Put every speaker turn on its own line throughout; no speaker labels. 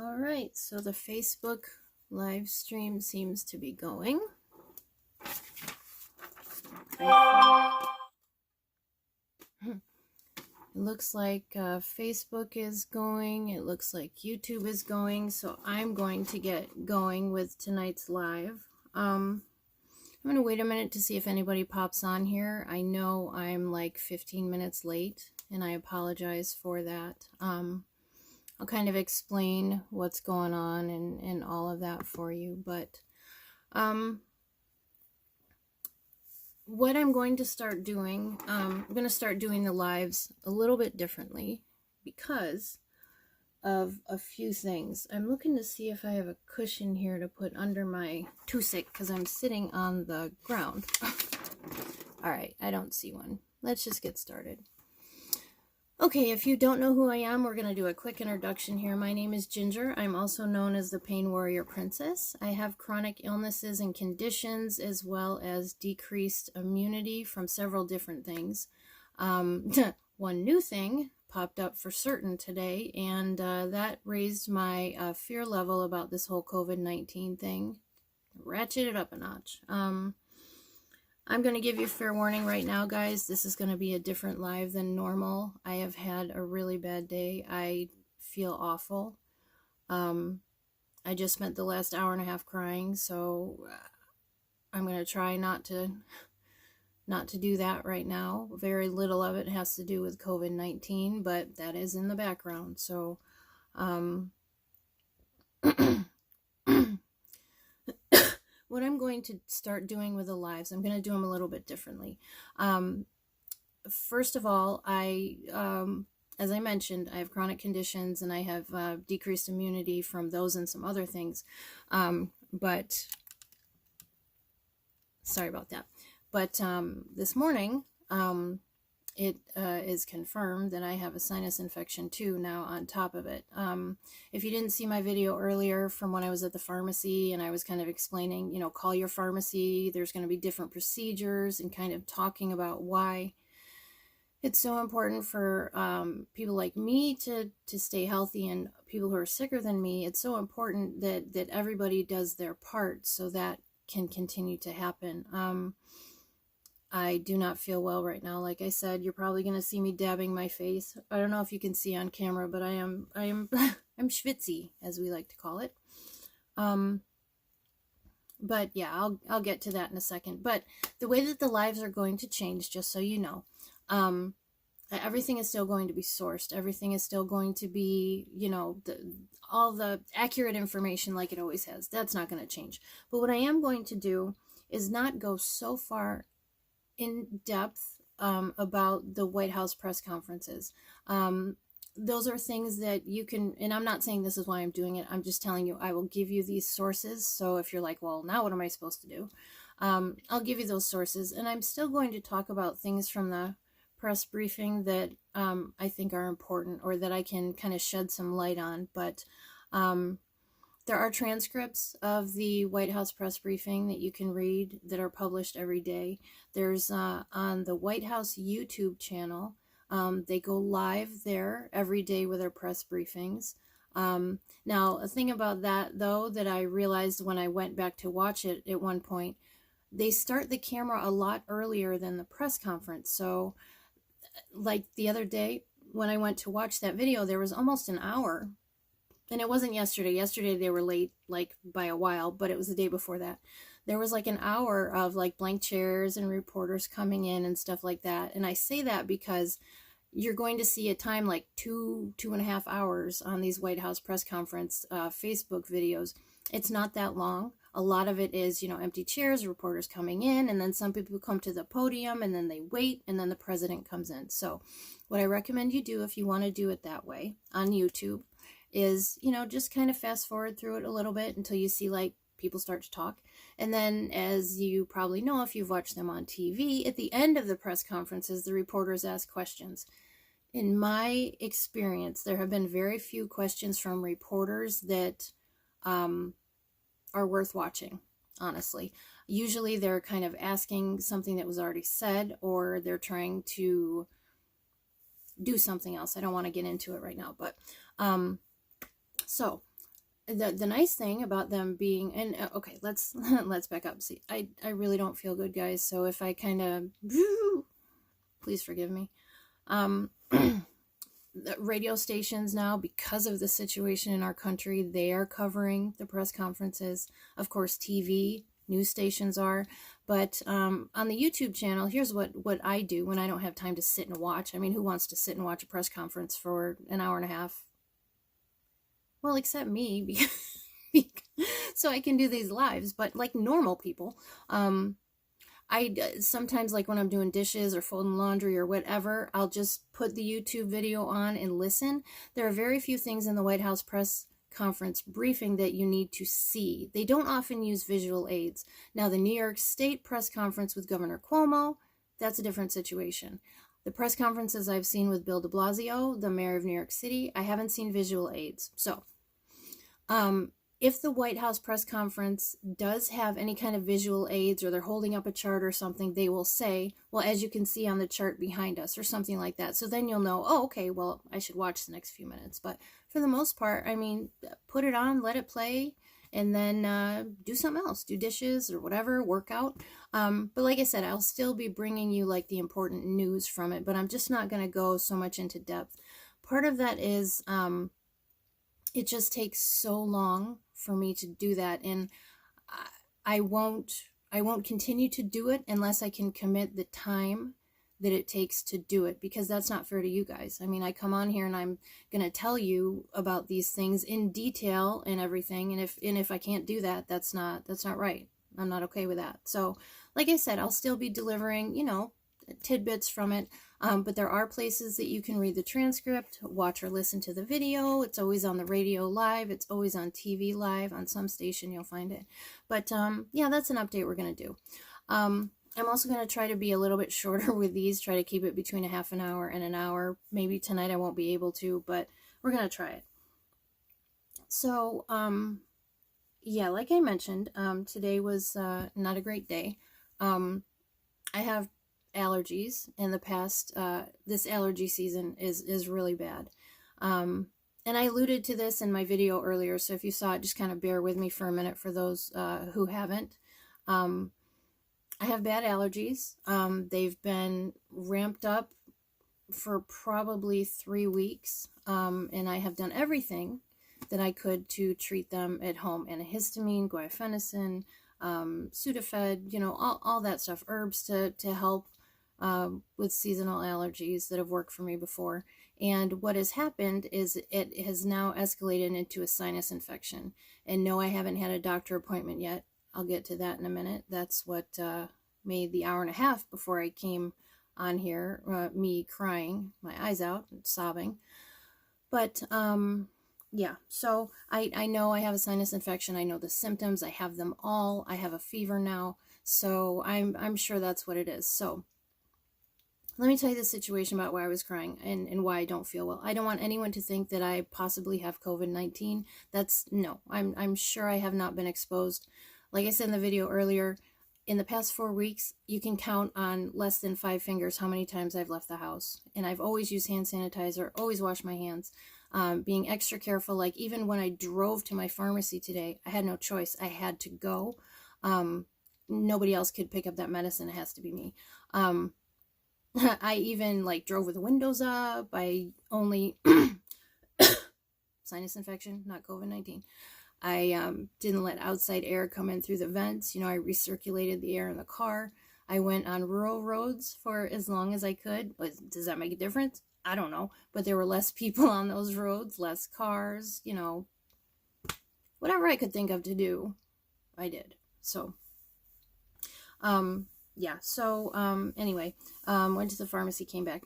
All right, so the Facebook live stream seems to be going. It looks like Facebook is going. It looks like YouTube is going. So I'm going to get going with tonight's live. I'm going to wait a minute to see if anybody pops on here. I know I'm like 15 minutes late, and I apologize for that. I'll kind of explain what's going on and all of that for you. But what I'm going to start doing, I'm going to start doing the lives a little bit differently because of a few things. I'm looking to see if I have a cushion here to put under my tusik because I'm sitting on the ground. All right, I don't see one. Let's just get started. Okay, if you don't know who I am, we're going to do a quick introduction here. My name is Ginger. I'm also known as the Pain Warrior Princess. I have chronic illnesses and conditions as well as decreased immunity from several different things. One new thing popped up for certain today, and that raised my fear level about this whole COVID-19 thing. Ratchet it up a notch. I'm going to give you a fair warning right now, guys. This is going to be a different live than normal. I have had a really bad day. I feel awful. I just spent the last hour and a half crying, so I'm going to try not to do that right now. Very little of it has to do with COVID-19, but that is in the background. So, what I'm going to start doing with the lives, I'm going to do them a little bit differently. First of all, as I mentioned, I have chronic conditions and I have decreased immunity from those and some other things. But sorry about that. But this morning, it is confirmed that I have a sinus infection too now on top of it. If you didn't see my video earlier from when I was at the pharmacy and I was kind of explaining, call your pharmacy, there's going to be different procedures and kind of talking about why it's so important for people like me to stay healthy and people who are sicker than me. It's so important that everybody does their part so that can continue to happen. I do not feel well right now. Like I said, you're probably going to see me dabbing my face. I don't know if you can see on camera, but I am I'm schwitzy, as we like to call it. But yeah, I'll get to that in a second. But the way that the lives are going to change, just so you know, everything is still going to be sourced. Everything is still going to be, all the accurate information like it always has. That's not going to change. But what I am going to do is not go so far in depth about the White House press conferences. Those are things that you can, and I'm not saying this is why I'm doing it. I'm just telling you, I will give you these sources. So if you're like, well, now what am I supposed to do? I'll give you those sources. And I'm still going to talk about things from the press briefing that I think are important or that I can kind of shed some light on. But there are transcripts of the White House press briefing that you can read that are published every day. There's on the White House YouTube channel. They go live there every day with their press briefings. Now, a thing about that, though, that I realized when I went back to watch it at one point, they start the camera a lot earlier than the press conference. So, like the other day, when I went to watch that video, there was almost an hour. And it wasn't yesterday. Yesterday they were late, like by a while, but it was the day before that. There was like an hour of like blank chairs and reporters coming in and stuff like that. And I say that because you're going to see a time like 2.5 hours on these White House press conference Facebook videos. It's not that long. A lot of it is, empty chairs, reporters coming in, and then some people come to the podium and then they wait and then the president comes in. So what I recommend you do if you want to do it that way on YouTube is, just kind of fast forward through it a little bit until you see like people start to talk. And then, as you probably know, if you've watched them on TV, at the end of the press conferences, the reporters ask questions. In my experience, there have been very few questions from reporters that are worth watching, honestly. Usually they're kind of asking something that was already said, or they're trying to do something else. I don't want to get into it right now, but so the nice thing about them being, and okay, let's let's back up. See, I really don't feel good, guys. So if I kind of, please forgive me. The radio stations now, because of the situation in our country, they are covering the press conferences. Of course, TV, news stations are. But on the YouTube channel, here's what I do when I don't have time to sit and watch. I mean, who wants to sit and watch a press conference for an hour and a half? Well, except me, because so I can do these lives. But like normal people, I sometimes, like when I'm doing dishes or folding laundry or whatever, I'll just put the YouTube video on and listen. There are very few things in the White House press conference briefing that you need to see. They don't often use visual aids. Now, the New York State press conference with Governor Cuomo, that's a different situation. The press conferences I've seen with Bill de Blasio, the mayor of New York City, I haven't seen visual aids. So, if the White House press conference does have any kind of visual aids, or they're holding up a chart or something, they will say, well, as you can see on the chart behind us, or something like that. So then you'll know, oh, okay, well, I should watch the next few minutes. But for the most part, I mean, put it on, let it play, and then do something else, do dishes or whatever, work out. But like I said, I'll still be bringing you like the important news from it, but I'm just not going to go so much into depth. Part of that is it just takes so long for me to do that, and I won't continue to do it unless I can commit the time that it takes to do it, because that's not fair to you guys. I mean, I come on here and I'm going to tell you about these things in detail and everything, and if I can't do that, that's not right. I'm not okay with that. So, like I said, I'll still be delivering, tidbits from it. But there are places that you can read the transcript, watch or listen to the video. It's always on the radio live. It's always on TV live. On some station, you'll find it. But yeah, that's an update we're going to do. I'm also going to try to be a little bit shorter with these, try to keep it between a half an hour and an hour. Maybe tonight I won't be able to, but we're going to try it. So, yeah, like I mentioned, today was not a great day. I have allergies in the past. This allergy season is really bad. And I alluded to this in my video earlier, so if you saw it, just kind of bear with me for a minute for those who haven't. I have bad allergies. They've been ramped up for probably 3 weeks, and I have done everything that I could to treat them at home. Antihistamine, guaifenesin, Sudafed, all that stuff, herbs to help with seasonal allergies that have worked for me before. And what has happened is it has now escalated into a sinus infection. And no, I haven't had a doctor appointment yet. I'll get to that in a minute. That's what made the hour and a half before I came on here, me crying my eyes out and sobbing. But yeah, so I know I have a sinus infection. I know the symptoms. I have them all. I have a fever now. So I'm sure that's what it is. So let me tell you the situation about why I was crying and why I don't feel well. I don't want anyone to think that I possibly have COVID-19. No, I'm sure I have not been exposed. Like I said in the video earlier, in the past 4 weeks, you can count on less than 5 fingers how many times I've left the house. And I've always used hand sanitizer, always washed my hands, being extra careful. Like even when I drove to my pharmacy today, I had no choice. I had to go. Nobody else could pick up that medicine. It has to be me. I even drove with the windows up. I only sinus infection, not COVID-19. I didn't let outside air come in through the vents. I recirculated the air in the car. I went on rural roads for as long as I could. Does that make a difference? I don't know. But there were less people on those roads, less cars, whatever I could think of to do, I did. So, yeah. So, anyway, went to the pharmacy, came back.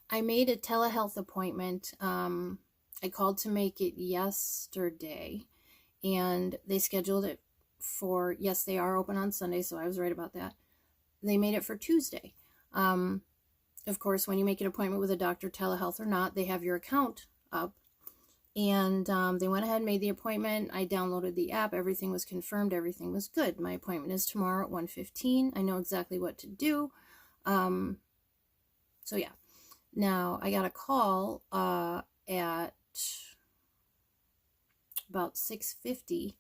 I made a telehealth appointment. I called to make it yesterday, and they scheduled it for, yes, they are open on Sunday, so I was right about that. They made it for Tuesday. Of course, when you make an appointment with a doctor, telehealth or not, they have your account up, and they went ahead and made the appointment. I downloaded the app. Everything was confirmed. Everything was good. My appointment is tomorrow at 1:15. I know exactly what to do. So yeah. Now, I got a call at about $650,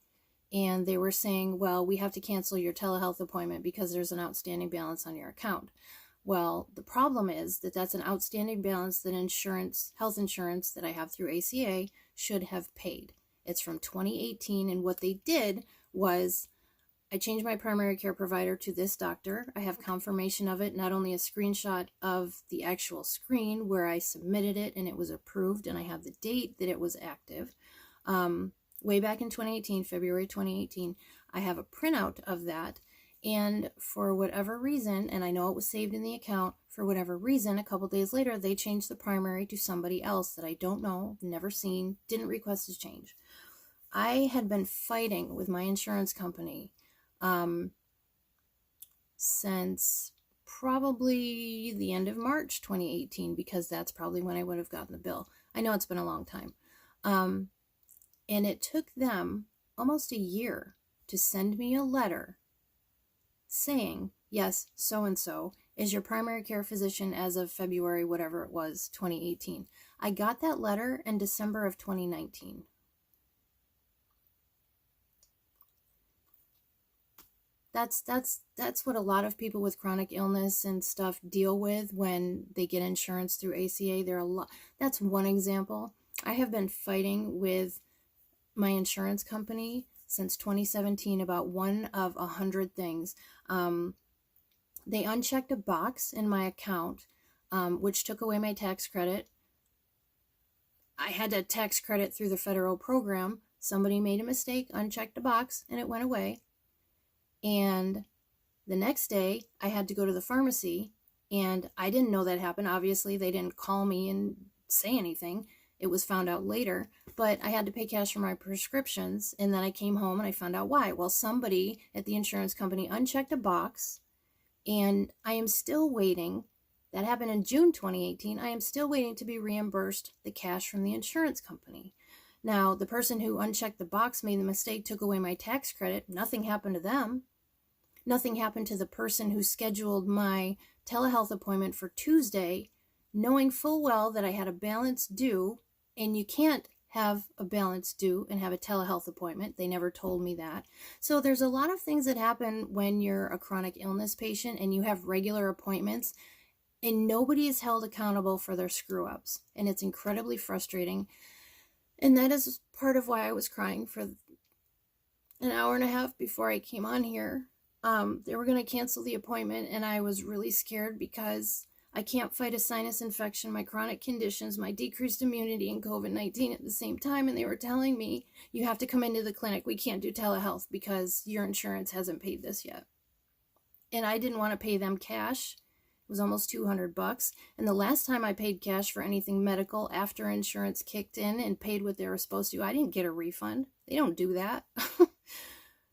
and they were saying, well, we have to cancel your telehealth appointment because there's an outstanding balance on your account. Well, the problem is that that's an outstanding balance that health insurance that I have through ACA should have paid. It's from 2018, and what they did was I changed my primary care provider to this doctor. I have confirmation of it, not only a screenshot of the actual screen where I submitted it and it was approved, and I have the date that it was active. Way back in 2018, February 2018, I have a printout of that. And for whatever reason, and I know it was saved in the account, for whatever reason, a couple days later, they changed the primary to somebody else that I don't know, never seen, didn't request a change. I had been fighting with my insurance company since probably the end of March 2018, because that's probably when I would have gotten the bill. I know it's been a long time. And it took them almost a year to send me a letter saying, yes, so-and-so is your primary care physician as of February, whatever it was, 2018. I got that letter in December of 2019. That's what a lot of people with chronic illness and stuff deal with when they get insurance through ACA. That's one example. I have been fighting with my insurance company since 2017 about one of 100 things. They unchecked a box in my account, which took away my tax credit. I had a tax credit through the federal program. Somebody made a mistake, unchecked a box, and it went away. And the next day, I had to go to the pharmacy, and I didn't know that happened. Obviously, they didn't call me and say anything. It was found out later, but I had to pay cash for my prescriptions, and then I came home and I found out why. Well, somebody at the insurance company unchecked a box, and I am still waiting. That happened in June 2018. I am still waiting to be reimbursed the cash from the insurance company. Now, the person who unchecked the box made the mistake, took away my tax credit. Nothing happened to them. Nothing happened to the person who scheduled my telehealth appointment for Tuesday, knowing full well that I had a balance due, and you can't have a balance due and have a telehealth appointment. They never told me that. So there's a lot of things that happen when you're a chronic illness patient and you have regular appointments, and nobody is held accountable for their screw-ups, and it's incredibly frustrating. And that is part of why I was crying for an hour and a half before I came on here. They were going to cancel the appointment, and I was really scared because I can't fight a sinus infection, my chronic conditions, my decreased immunity, and COVID-19 at the same time. And they were telling me, you have to come into the clinic. We can't do telehealth because your insurance hasn't paid this yet. And I didn't want to pay them cash. It was almost $200. And the last time I paid cash for anything medical after insurance kicked in and paid what they were supposed to, I didn't get a refund. They don't do that.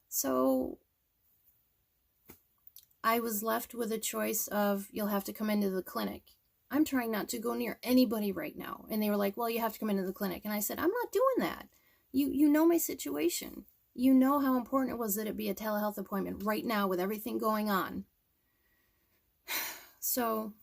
So I was left with a choice of, you'll have to come into the clinic. I'm trying not to go near anybody right now. And they were like, well, you have to come into the clinic. And I said, I'm not doing that. You know my situation. You know how important it was that it be a telehealth appointment right now with everything going on. So,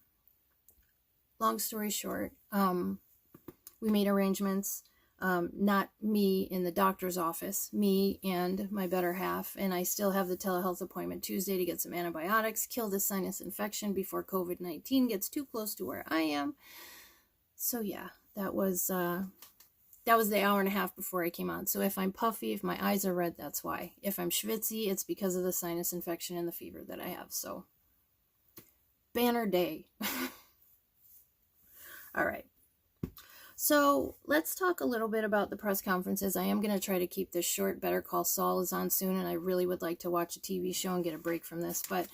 long story short, we made arrangements. Not me in the doctor's office, me and my better half, and I still have the telehealth appointment Tuesday to get some antibiotics, kill this sinus infection before COVID-19 gets too close to where I am. So yeah, that was the hour and a half before I came on. So if I'm puffy, if my eyes are red, that's why. If I'm schwitzy, it's because of the sinus infection and the fever that I have. So, banner day. All right. So let's talk a little bit about the press conferences. I am going to try to keep this short. Better Call Saul is on soon, and I really would like to watch a TV show and get a break from this. But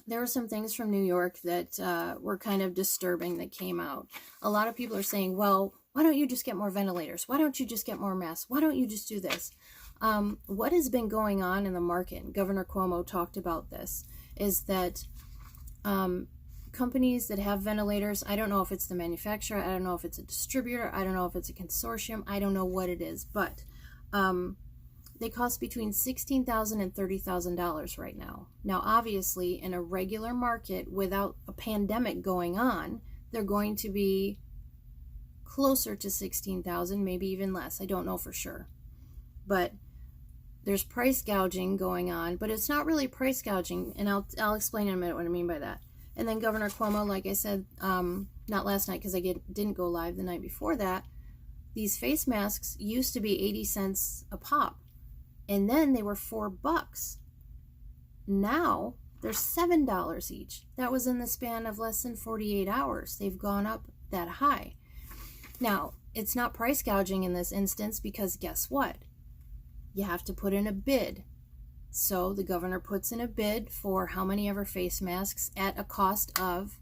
there were some things from New York that were kind of disturbing that came out. A lot of people are saying, well, why don't you just get more ventilators? Why don't you just get more masks? Why don't you just do this? What has been going on in the market, and Governor Cuomo talked about this, is that companies that have ventilators, I don't know if it's the manufacturer, I don't know if it's a distributor, I don't know if it's a consortium, I don't know what it is, but they cost between $16,000 and $30,000 right now. Now, obviously, in a regular market without a pandemic going on, they're going to be closer to 16,000, maybe even less. I don't know for sure. But there's price gouging going on, but it's not really price gouging, and I'll explain in a minute what I mean by that. And then Governor Cuomo, like I said, not last night because I didn't go live the night before that, these face masks used to be 80 cents a pop, and then they were $4. Now they're $7 each. That was in the span of less than 48 hours. They've gone up that high. Now, it's not price gouging in this instance because guess what? You have to put in a bid. So the governor puts in a bid for how many ever face masks at a cost of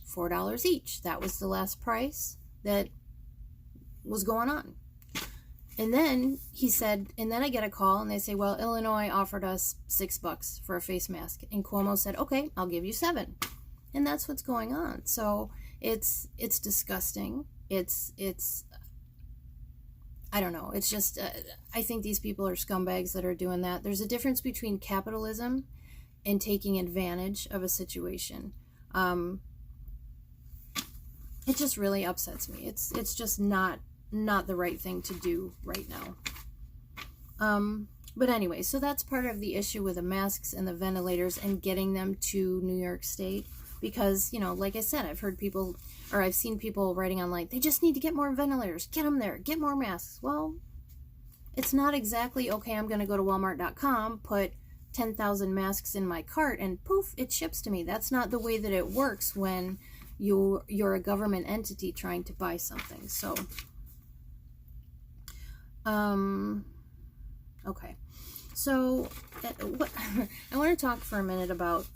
$4 each. That was the last price that was going on. And then he said, and then I get a call and they say, well, Illinois offered us $6 for a face mask. And Cuomo said, okay, I'll give you $7. And that's what's going on. So it's disgusting. It's I don't know. It's just, I think these people are scumbags that are doing that. There's a difference between capitalism and taking advantage of a situation. It just really upsets me. It's just not the right thing to do right now. But anyway, so that's part of the issue with the masks and the ventilators and getting them to New York State. Because, like I said, I've seen people writing online, they just need to get more ventilators, get them there, get more masks. Well, it's not exactly, okay, I'm going to go to Walmart.com, put 10,000 masks in my cart, and poof, it ships to me. That's not the way that it works when you're a government entity trying to buy something. So, okay. So, I want to talk for a minute about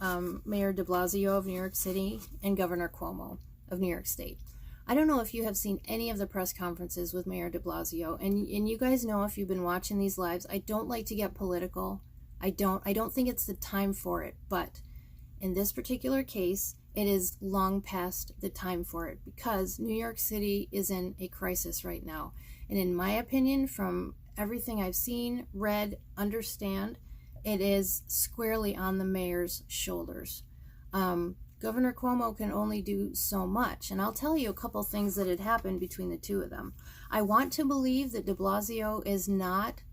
Mayor de Blasio of New York City and Governor Cuomo of New York State. I don't know if you have seen any of the press conferences with Mayor de Blasio, and you guys know if you've been watching these lives, I don't like to get political. I don't think it's the time for it, but in this particular case, it is long past the time for it because New York City is in a crisis right now. And in my opinion, from everything I've seen, read, understand, it is squarely on the mayor's shoulders. Governor Cuomo can only do so much, and I'll tell you a couple things that had happened between the two of them. I want to believe that de Blasio is not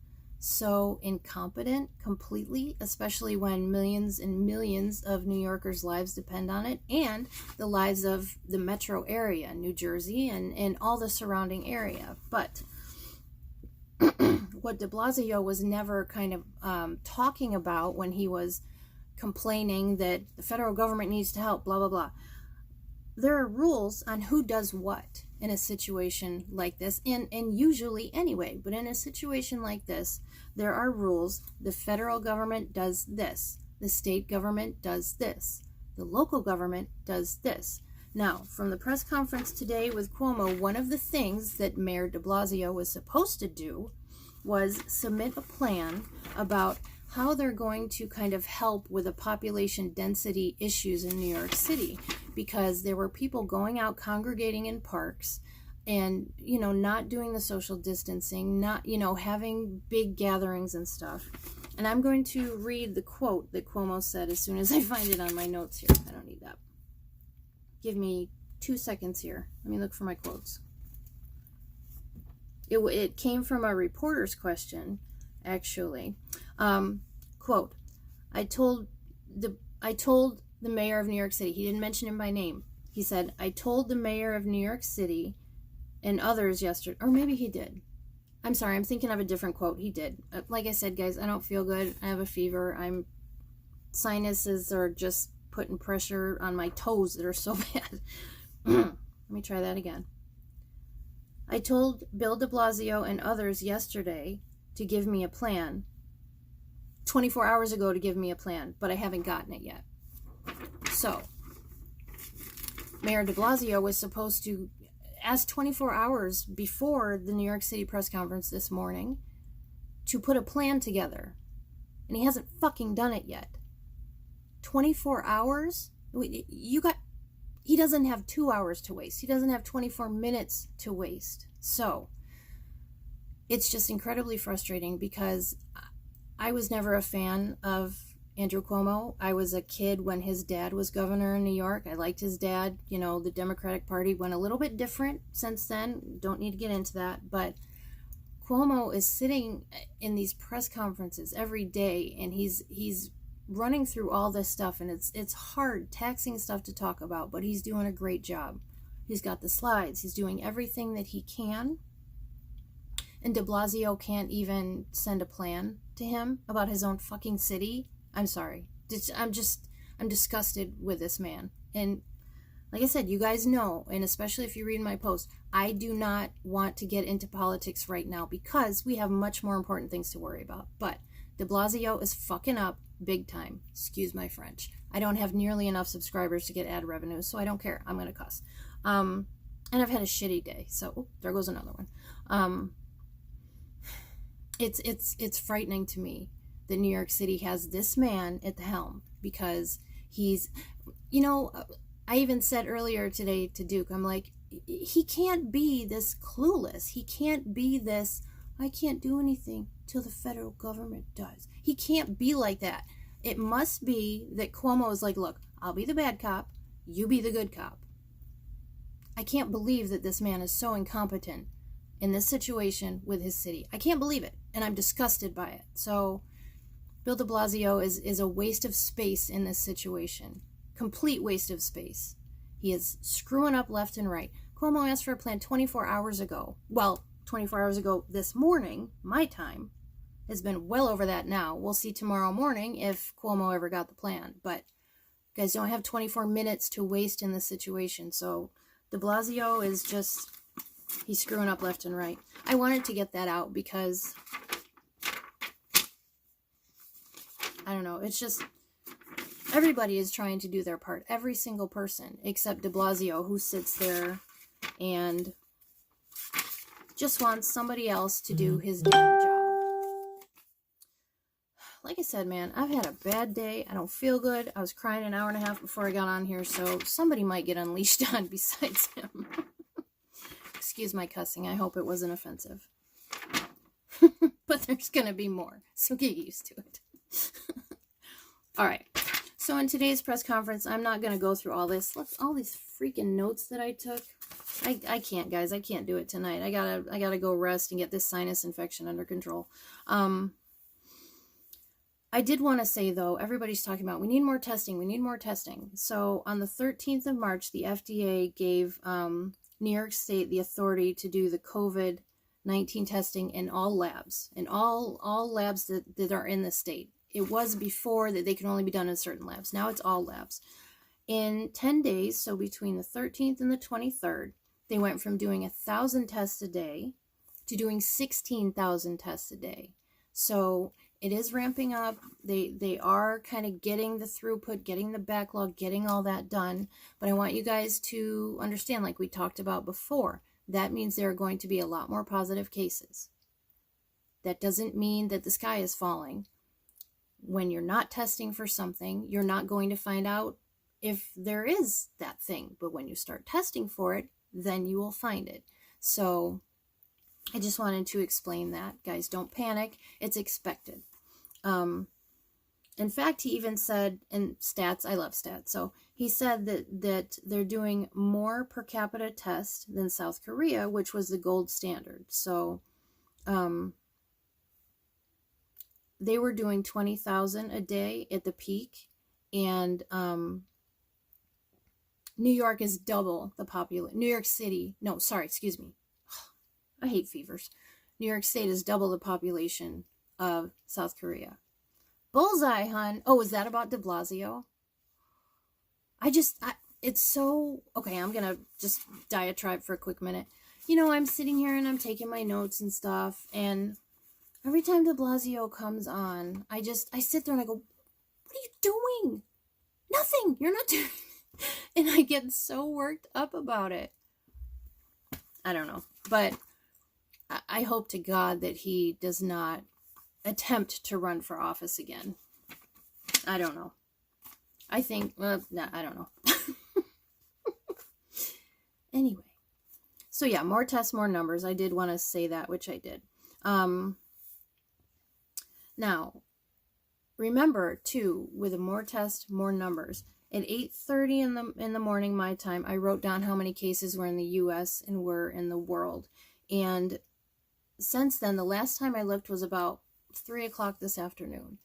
so incompetent completely, especially when millions and millions of New Yorkers' lives depend on it, and the lives of the metro area, New Jersey, and all the surrounding area. But what de Blasio was never kind of talking about when he was complaining that the federal government needs to help, blah, blah, blah. There are rules on who does what in a situation like this, and usually anyway, but in a situation like this, there are rules. The federal government does this. The state government does this. The local government does this. Now, from the press conference today with Cuomo, one of the things that Mayor de Blasio was supposed to do was submit a plan about how they're going to kind of help with the population density issues in New York City, because there were people going out congregating in parks and, not doing the social distancing, not, having big gatherings and stuff. And I'm going to read the quote that Cuomo said as soon as I find it on my notes here. I don't need that. Give me 2 seconds here. Let me look for my quotes. It came from a reporter's question, actually. Quote, I told the mayor of New York City, he didn't mention him by name. He said, I told the mayor of New York City and others yesterday, or maybe he did. I'm sorry, I'm thinking of a different quote. He did. Like I said, guys, I don't feel good. I have a fever. Sinuses are just putting pressure on my toes that are so bad. Let me try that again. I told Bill de Blasio and others yesterday to give me a plan. 24 hours ago to give me a plan, but I haven't gotten it yet. So, Mayor de Blasio was supposed to ask 24 hours before the New York City press conference this morning to put a plan together. And he hasn't fucking done it yet. 24 hours? He doesn't have 2 hours to waste. He doesn't have 24 minutes to waste. So, it's just incredibly frustrating because I was never a fan of Andrew Cuomo. I was a kid when his dad was governor in New York. I liked his dad. You know, the Democratic Party went a little bit different since then. Don't need to get into that. But Cuomo is sitting in these press conferences every day, and he's running through all this stuff, and it's hard, taxing stuff to talk about, but he's doing a great job. He's got the slides. He's doing everything that he can. And de Blasio can't even send a plan to him about his own fucking city. I'm sorry. I'm disgusted with this man. And like I said, you guys know, and especially if you read my post, I do not want to get into politics right now because we have much more important things to worry about. But de Blasio is fucking up big time. Excuse my French. I don't have nearly enough subscribers to get ad revenue, so I don't care. I'm going to cuss. And I've had a shitty day. So, there goes another one. It's frightening to me that New York City has this man at the helm, because he's, you know, I even said earlier today to Duke, I'm like, he can't be this clueless. He can't be this, I can't do anything till the federal government does. He can't be like that. It must be that Cuomo is like, look, I'll be the bad cop, you be the good cop. I can't believe that this man is so incompetent in this situation with his city. I can't believe it, and I'm disgusted by it. So Bill de Blasio is a waste of space in this situation. Complete waste of space. He is screwing up left and right. Cuomo asked for a plan 24 hours ago. Well, 24 hours ago this morning, my time. Has been well over that now. We'll see tomorrow morning if Cuomo ever got the plan. But you guys don't have 24 minutes to waste in this situation. So de Blasio is just, he's screwing up left and right. I wanted to get that out because, I don't know, it's just, everybody is trying to do their part. Every single person, except de Blasio, who sits there and just wants somebody else to do his damn job. Like I said, man, I've had a bad day. I don't feel good. I was crying an hour and a half before I got on here, so somebody might get unleashed on besides him. Excuse my cussing. I hope it wasn't offensive. But there's going to be more, so get used to it. All right. So in today's press conference, I'm not going to go through all this. Look, all these freaking notes that I took. I can't, guys. I can't do it tonight. I gotta go rest and get this sinus infection under control. I did want to say, though, everybody's talking about, we need more testing. We need more testing. So on the 13th of March, the FDA gave New York State the authority to do the COVID-19 testing in all labs, in all labs that are in the state. It was before that they could only be done in certain labs. Now it's all labs. In 10 days, so between the 13th and the 23rd, they went from doing 1,000 tests a day to doing 16,000 tests a day. So it is ramping up. They are kind of getting the throughput, getting the backlog, getting all that done. But I want you guys to understand, like we talked about before, that means there are going to be a lot more positive cases. That doesn't mean that the sky is falling. When you're not testing for something, you're not going to find out if there is that thing. But when you start testing for it, then you will find it. So I just wanted to explain that. Guys, don't panic. It's expected. In fact, he even said, in stats, I love stats, so he said that they're doing more per capita tests than South Korea, which was the gold standard. So they were doing 20,000 a day at the peak, and New York is double the population. New York City, no, sorry, excuse me. I hate fevers. New York State is double the population of South Korea. Bullseye, hun. Oh, is that about de Blasio? It's so, okay, I'm going to just diatribe for a quick minute. You know, I'm sitting here and I'm taking my notes and stuff, and every time de Blasio comes on, I sit there and I go, what are you doing? Nothing. You're not doing and I get so worked up about it. I don't know. But I hope to God that he does not attempt to run for office again. I don't know. I think, I don't know. Anyway. So yeah, more tests, more numbers. I did want to say that, which I did. Now, remember too, with more tests, more numbers. At 8:30 in the morning my time, I wrote down how many cases were in the US and were in the world. And since then, the last time I looked was about 3 o'clock this afternoon.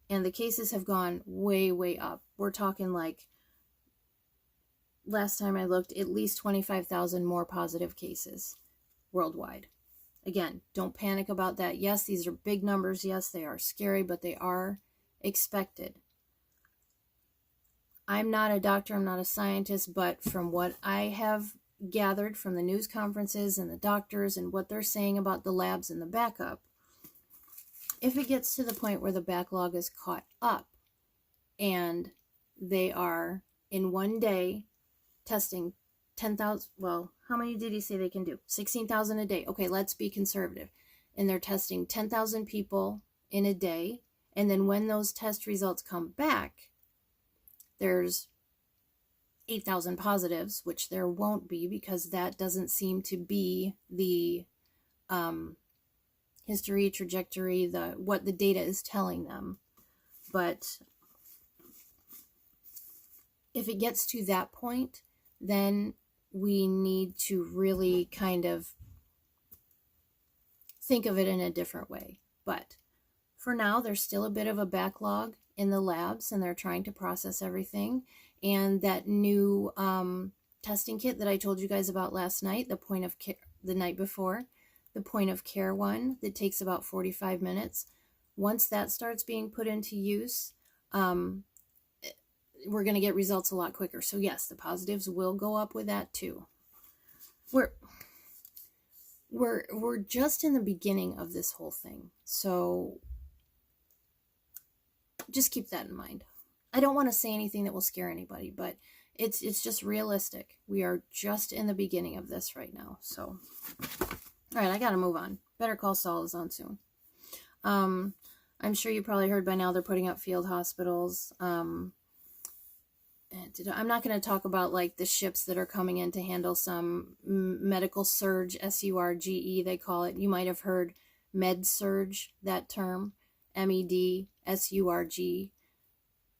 And the cases have gone way, way up. We're talking like, last time I looked, at least 25,000 more positive cases worldwide. Again, don't panic about that. Yes, these are big numbers. Yes, they are scary, but they are expected. I'm not a doctor, I'm not a scientist, but from what I have gathered from the news conferences and the doctors and what they're saying about the labs and the backup, if it gets to the point where the backlog is caught up and they are in one day testing 10,000, well, how many did he say they can do? 16,000 a day. Okay, let's be conservative. And they're testing 10,000 people in a day. And then when those test results come back, there's 8,000 positives, which there won't be because that doesn't seem to be the history, trajectory, what the data is telling them. But if it gets to that point, then we need to really kind of think of it in a different way. But for now, there's still a bit of a backlog in the labs, and they're trying to process everything. And that new testing kit that I told you guys about last night, the point of care, the night before, the point of care one that takes about 45 minutes. Once that starts being put into use, we're going to get results a lot quicker. So yes, the positives will go up with that too. We're just in the beginning of this whole thing. So just keep that in mind. I don't want to say anything that will scare anybody, but it's just realistic. We are just in the beginning of this right now. So, all right, I got to move on. Better Call Saul is on soon. I'm sure you probably heard by now they're putting up field hospitals. I'm not going to talk about like the ships that are coming in to handle some medical surge, SURGE they call it. You might have heard med surge, that term, MEDSURG,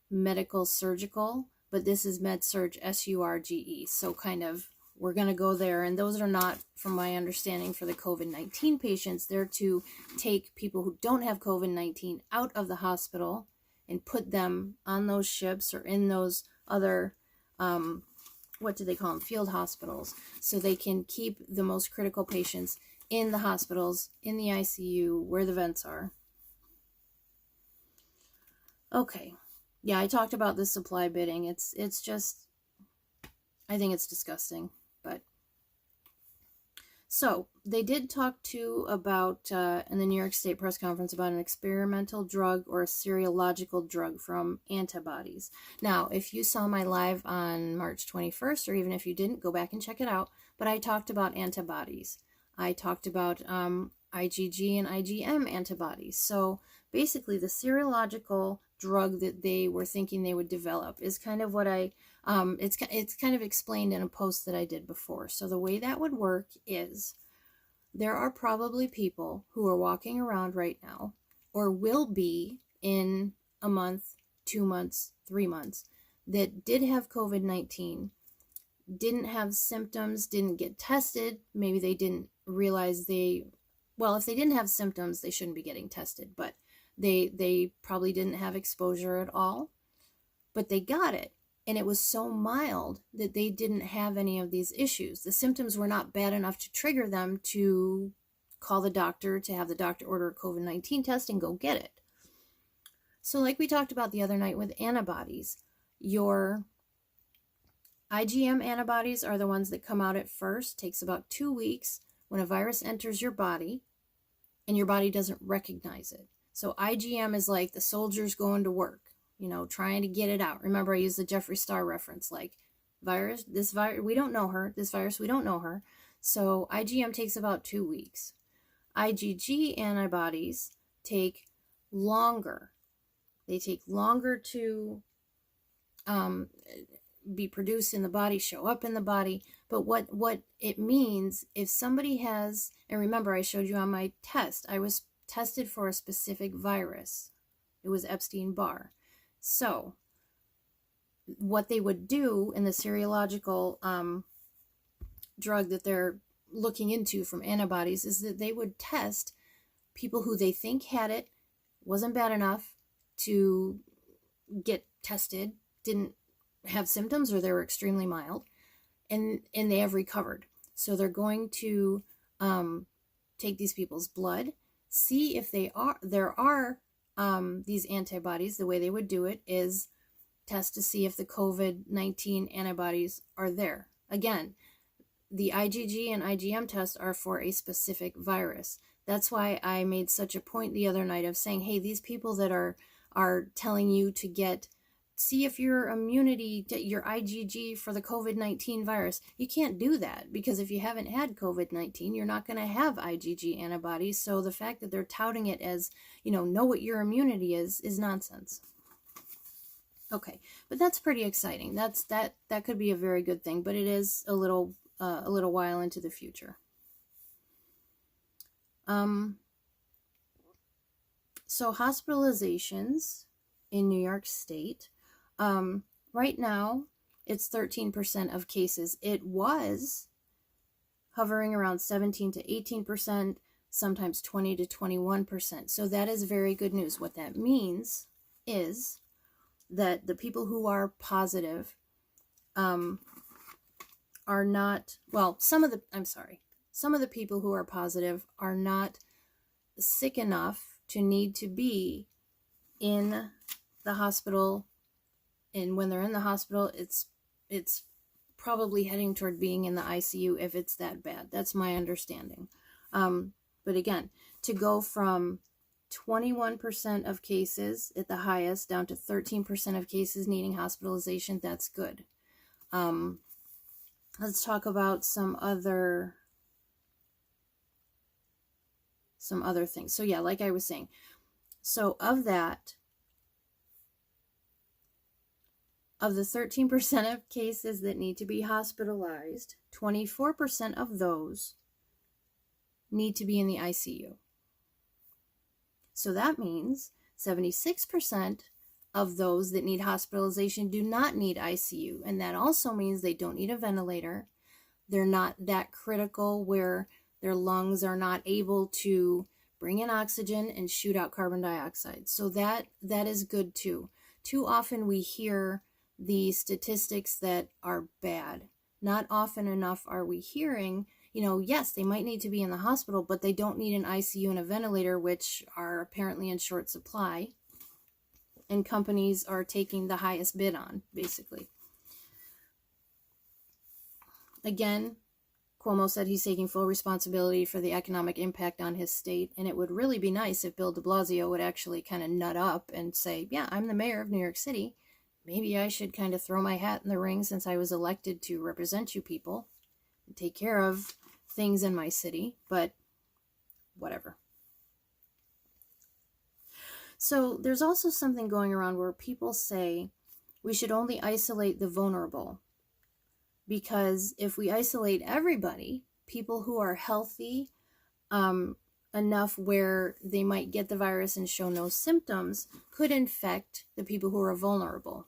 medical surgical, but this is med surge, SURGE. So kind of, we're going to go there. And those are not, from my understanding, for the COVID-19 patients. They're to take people who don't have COVID-19 out of the hospital and put them on those ships or in those other, what do they call them, field hospitals, so they can keep the most critical patients in the hospitals, in the ICU, where the vents are. Okay, yeah, I talked about this supply bidding. It's just, I think it's disgusting, but. So, they did talk too about, in the New York State Press Conference, about an experimental drug or a serological drug from antibodies. Now, if you saw my live on March 21st, or even if you didn't, go back and check it out. But I talked about antibodies. I talked about IgG and IgM antibodies. So, basically, the serological drug that they were thinking they would develop is kind of what it's kind of explained in a post that I did before. So the way that would work is there are probably people who are walking around right now, or will be in a month, 2 months, 3 months, that did have COVID-19, didn't have symptoms, didn't get tested. Maybe they didn't realize if they didn't have symptoms, they shouldn't be getting tested, but they probably didn't have exposure at all, but they got it. And it was so mild that they didn't have any of these issues. The symptoms were not bad enough to trigger them to call the doctor, to have the doctor order a COVID-19 test and go get it. So like we talked about the other night with antibodies, your IgM antibodies are the ones that come out at first. It takes about 2 weeks when a virus enters your body and your body doesn't recognize it. So IgM is like the soldiers going to work, trying to get it out. Remember, I used the Jeffree Star reference, like this virus, we don't know her. This virus, we don't know her. So IgM takes about 2 weeks. IgG antibodies take longer. They take longer to be produced in the body, show up in the body. But what it means, if somebody has, and remember I showed you on my test, I was tested for a specific virus. It was Epstein-Barr. So what they would do in the serological drug that they're looking into from antibodies is that they would test people who they think had it, wasn't bad enough to get tested, didn't have symptoms, or they were extremely mild, and they have recovered. So they're going to take these people's blood, see if there are these antibodies. The way they would do it is test to see if the COVID-19 antibodies are there. Again, the IgG and IgM tests are for a specific virus. That's why I made such a point the other night of saying, hey, these people that are telling you to see if your immunity, your IgG for the COVID-19 virus, you can't do that, because if you haven't had COVID-19, you're not going to have IgG antibodies. So the fact that they're touting it as, know what your immunity is nonsense. Okay, but that's pretty exciting. That could be a very good thing, but it is a little while into the future. So hospitalizations in New York State, right now it's 13% of cases. It was hovering around 17 to 18%, sometimes 20 to 21%. So that is very good news. What that means is that the people who are positive are not, some of the people who are positive are not sick enough to need to be in the hospital. And when they're in the hospital, it's probably heading toward being in the ICU if it's that bad. That's my understanding. But again, to go from 21% of cases at the highest down to 13% of cases needing hospitalization, that's good. Let's talk about some other things. So yeah, like I was saying, so of the 13% of cases that need to be hospitalized, 24% of those need to be in the ICU. So that means 76% of those that need hospitalization do not need ICU. And that also means they don't need a ventilator. They're not that critical where their lungs are not able to bring in oxygen and shoot out carbon dioxide. So that is good too. Too often we hear the statistics that are bad. Not often enough are we hearing, yes, they might need to be in the hospital, but they don't need an ICU and a ventilator, which are apparently in short supply. And companies are taking the highest bid on, basically. Again, Cuomo said he's taking full responsibility for the economic impact on his state, and it would really be nice if Bill de Blasio would actually kind of nut up and say, yeah, I'm the mayor of New York City. Maybe I should kind of throw my hat in the ring since I was elected to represent you people and take care of things in my city, but whatever. So there's also something going around where people say we should only isolate the vulnerable, because if we isolate everybody, people who are healthy enough where they might get the virus and show no symptoms could infect the people who are vulnerable.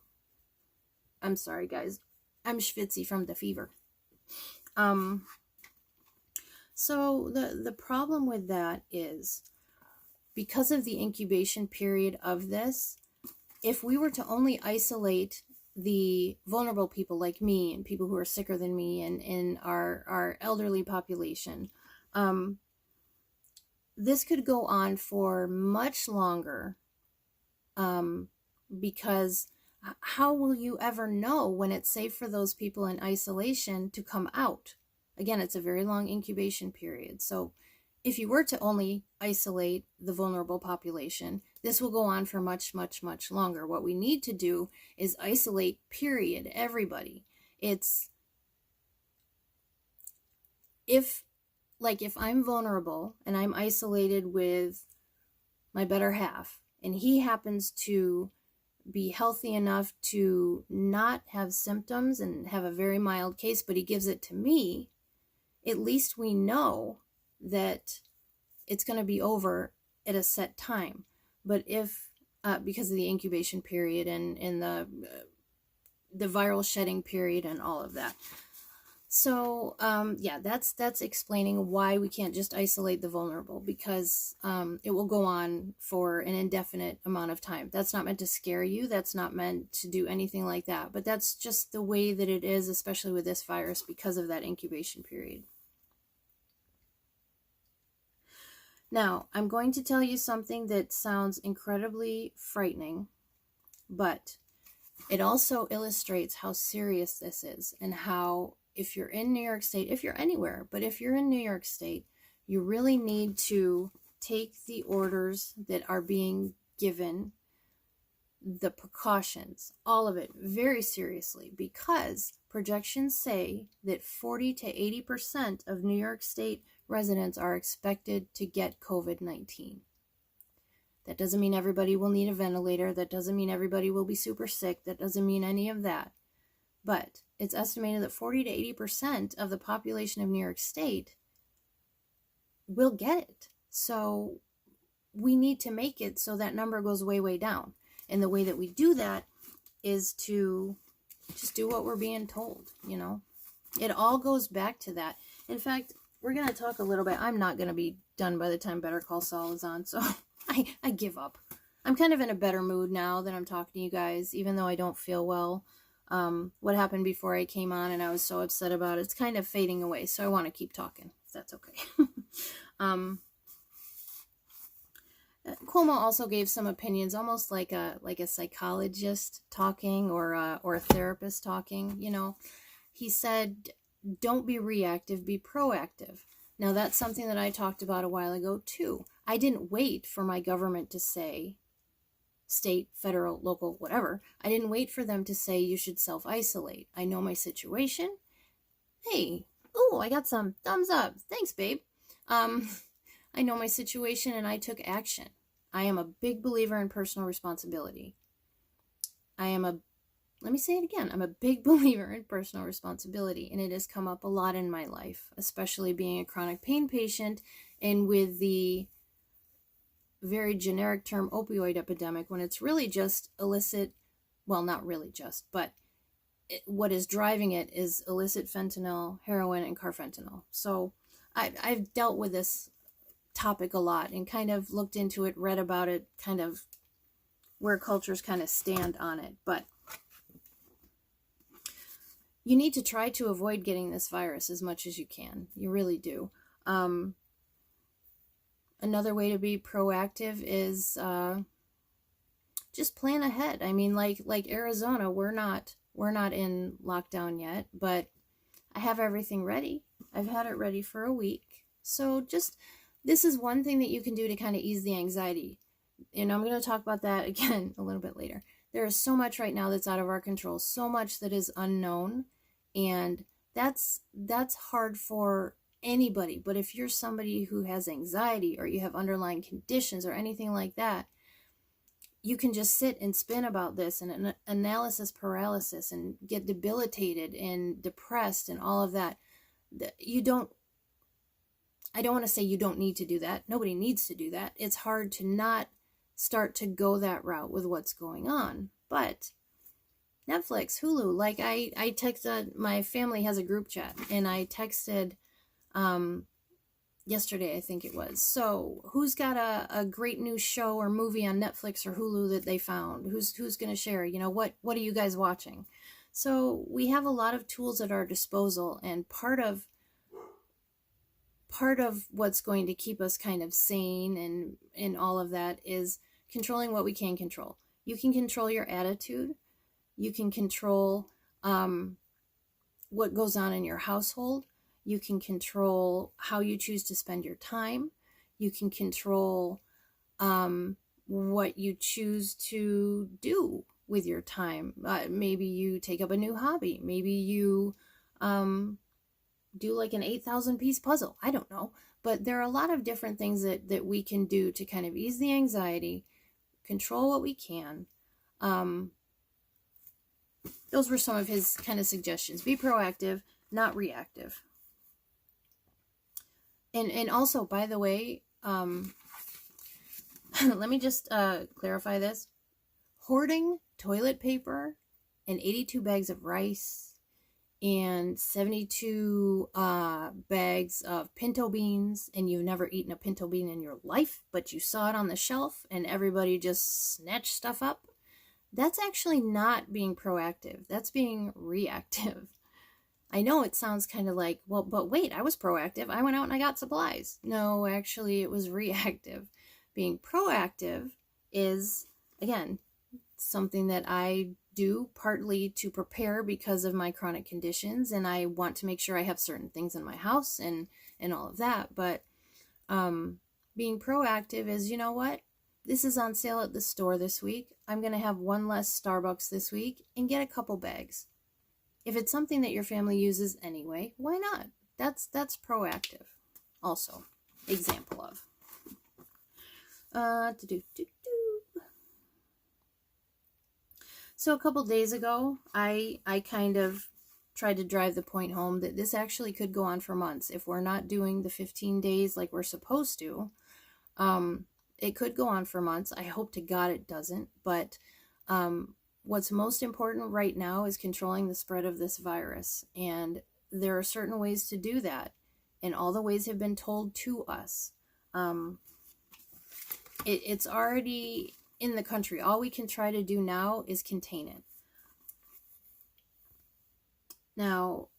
I'm sorry, guys. I'm schwitzy from the fever. So the problem with that is, because of the incubation period of this, if we were to only isolate the vulnerable people like me and people who are sicker than me and in our elderly population, this could go on for much longer, because how will you ever know when it's safe for those people in isolation to come out? Again, it's a very long incubation period. So if you were to only isolate the vulnerable population, this will go on for much, much, much longer. What we need to do is isolate, period, everybody. If I'm vulnerable and I'm isolated with my better half, and he happens to be healthy enough to not have symptoms and have a very mild case, but he gives it to me, at least we know that it's going to be over at a set time. But if because of the incubation period and the viral shedding period and all of that. So yeah, that's explaining why we can't just isolate the vulnerable, because it will go on for an indefinite amount of time. That's not meant to scare you. That's not meant to do anything like that. But that's just the way that it is, especially with this virus, because of that incubation period. Now, I'm going to tell you something that sounds incredibly frightening, but it also illustrates how serious this is, and how, if you're in New York State, if you're anywhere, but if you're in New York State, you really need to take the orders that are being given, the precautions, all of it, very seriously, because projections say that 40 to 80% of New York State residents are expected to get COVID-19. That doesn't mean everybody will need a ventilator. That doesn't mean everybody will be super sick. That doesn't mean any of that. But it's estimated that 40 to 80% of the population of New York State will get it. So we need to make it so that number goes way, way down. And the way that we do that is to just do what we're being told, you know. It all goes back to that. In fact, we're going to talk a little bit. I'm not going to be done by the time Better Call Saul is on, so I give up. I'm kind of in a better mood now that I'm talking to you guys, even though I don't feel well. What happened before I came on and I was so upset about it, it's kind of fading away, so I want to keep talking, if that's okay. Cuomo also gave some opinions, almost like a psychologist talking, or a therapist talking. You know, he said, "Don't be reactive, be proactive." Now, that's something that I talked about a while ago too. I didn't wait for my government to say, state, federal, local, whatever. I didn't wait for them to say you should self-isolate. I know my situation. Hey, oh, I got some thumbs up. Thanks, babe. I know my situation and I took action. I am a big believer in personal responsibility. Let me say it again. I'm a big believer in personal responsibility, and it has come up a lot in my life, especially being a chronic pain patient and with the very generic term opioid epidemic, when it's really just illicit, well, not really just, but what is driving it is illicit fentanyl, heroin, and carfentanil. So I've dealt with this topic a lot and kind of looked into it, read about it, kind of where cultures kind of stand on it. But you need to try to avoid getting this virus as much as you can. You really do. Another way to be proactive is just plan ahead. I mean, like Arizona, we're not in lockdown yet, but I have everything ready. I've had it ready for a week. So just, this is one thing that you can do to kind of ease the anxiety. And I'm going to talk about that again a little bit later. There is so much right now that's out of our control, so much that is unknown, and that's hard for anybody. But if you're somebody who has anxiety, or you have underlying conditions or anything like that, you can just sit and spin about this and analysis paralysis and get debilitated and depressed and all of that. I don't want to say you don't need to do that. Nobody needs to do that. It's hard to not start to go that route with what's going on. But Netflix, Hulu, like I texted, my family has a group chat, and I texted yesterday, I think it was. So who's got a great new show or movie on Netflix or Hulu that they found? Who's going to share? You know, what are you guys watching? So we have a lot of tools at our disposal, and part of what's going to keep us kind of sane and all of that is controlling what we can control. You can control your attitude. You can control what goes on in your household. You can control how you choose to spend your time. You can control what you choose to do with your time. Maybe you take up a new hobby. Maybe you do like an 8,000 piece puzzle. I don't know. But there are a lot of different things that we can do to kind of ease the anxiety, control what we can. Those were some of his kind of suggestions. Be proactive, not reactive. And also, by the way, let me just clarify this. Hoarding toilet paper and 82 bags of rice and 72 bags of pinto beans, and you've never eaten a pinto bean in your life, but you saw it on the shelf and everybody just snatched stuff up, that's actually not being proactive. That's being reactive. I know it sounds kind of like, well, but wait, I was proactive. I went out and I got supplies. No, actually, it was reactive. Being proactive is, again, something that I do partly to prepare because of my chronic conditions, and I want to make sure I have certain things in my house and all of that. But being proactive is, you know what? This is on sale at the store this week. I'm going to have one less Starbucks this week and get a couple bags. If it's something that your family uses anyway, why not? That's proactive. Also, example of. So a couple days ago, I kind of tried to drive the point home that this actually could go on for months. If we're not doing the 15 days like we're supposed to, it could go on for months. I hope to God it doesn't. But what's most important right now is controlling the spread of this virus. And there are certain ways to do that. And all the ways have been told to us. It's already in the country. All we can try to do now is contain it. Now,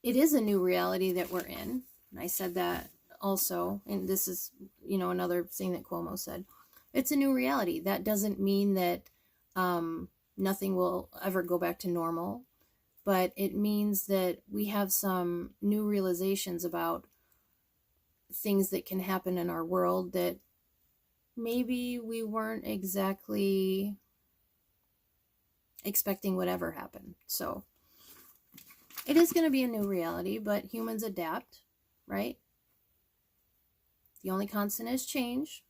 it is a new reality that we're in. And I said that also, and this is, another thing that Cuomo said. It's a new reality. That doesn't mean that nothing will ever go back to normal, but it means that we have some new realizations about things that can happen in our world that maybe we weren't exactly expecting would ever happen. So it is going to be a new reality, but humans adapt, right? The only constant is change.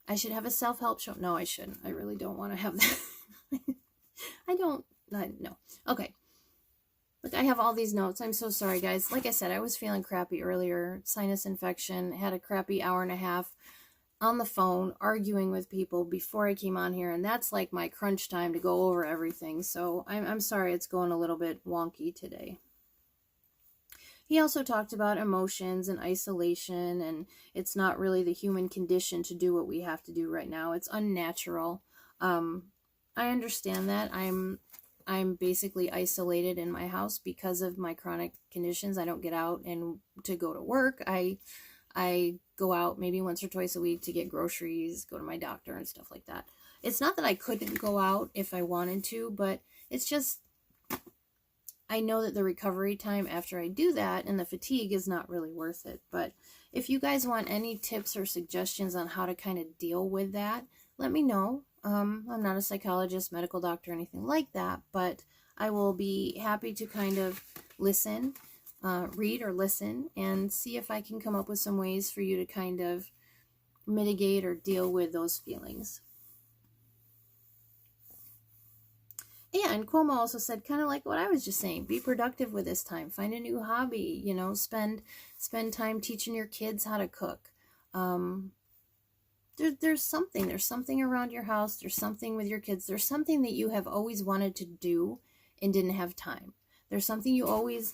I should have a self-help show. No, I shouldn't. I really don't want to have that. No. Okay. Look, I have all these notes. I'm so sorry, guys. Like I said, I was feeling crappy earlier. Sinus infection. Had a crappy hour and a half on the phone arguing with people before I came on here. And that's like my crunch time to go over everything. So I'm sorry it's going a little bit wonky today. He also talked about emotions and isolation, and it's not really the human condition to do what we have to do right now. It's unnatural. I understand that. I'm basically isolated in my house because of my chronic conditions. I don't get out and to go to work. I go out maybe once or twice a week to get groceries, go to my doctor and stuff like that. It's not that I couldn't go out if I wanted to, but it's just, I know that the recovery time after I do that and the fatigue is not really worth it. But if you guys want any tips or suggestions on how to kind of deal with that, let me know. I'm not a psychologist, medical doctor, anything like that, but I will be happy to kind of listen, read or listen, and see if I can come up with some ways for you to kind of mitigate or deal with those feelings. And Cuomo also said, kind of like what I was just saying, be productive with this time. Find a new hobby, spend time teaching your kids how to cook. There's something around your house. There's something with your kids. There's something that you have always wanted to do and didn't have time. There's something you always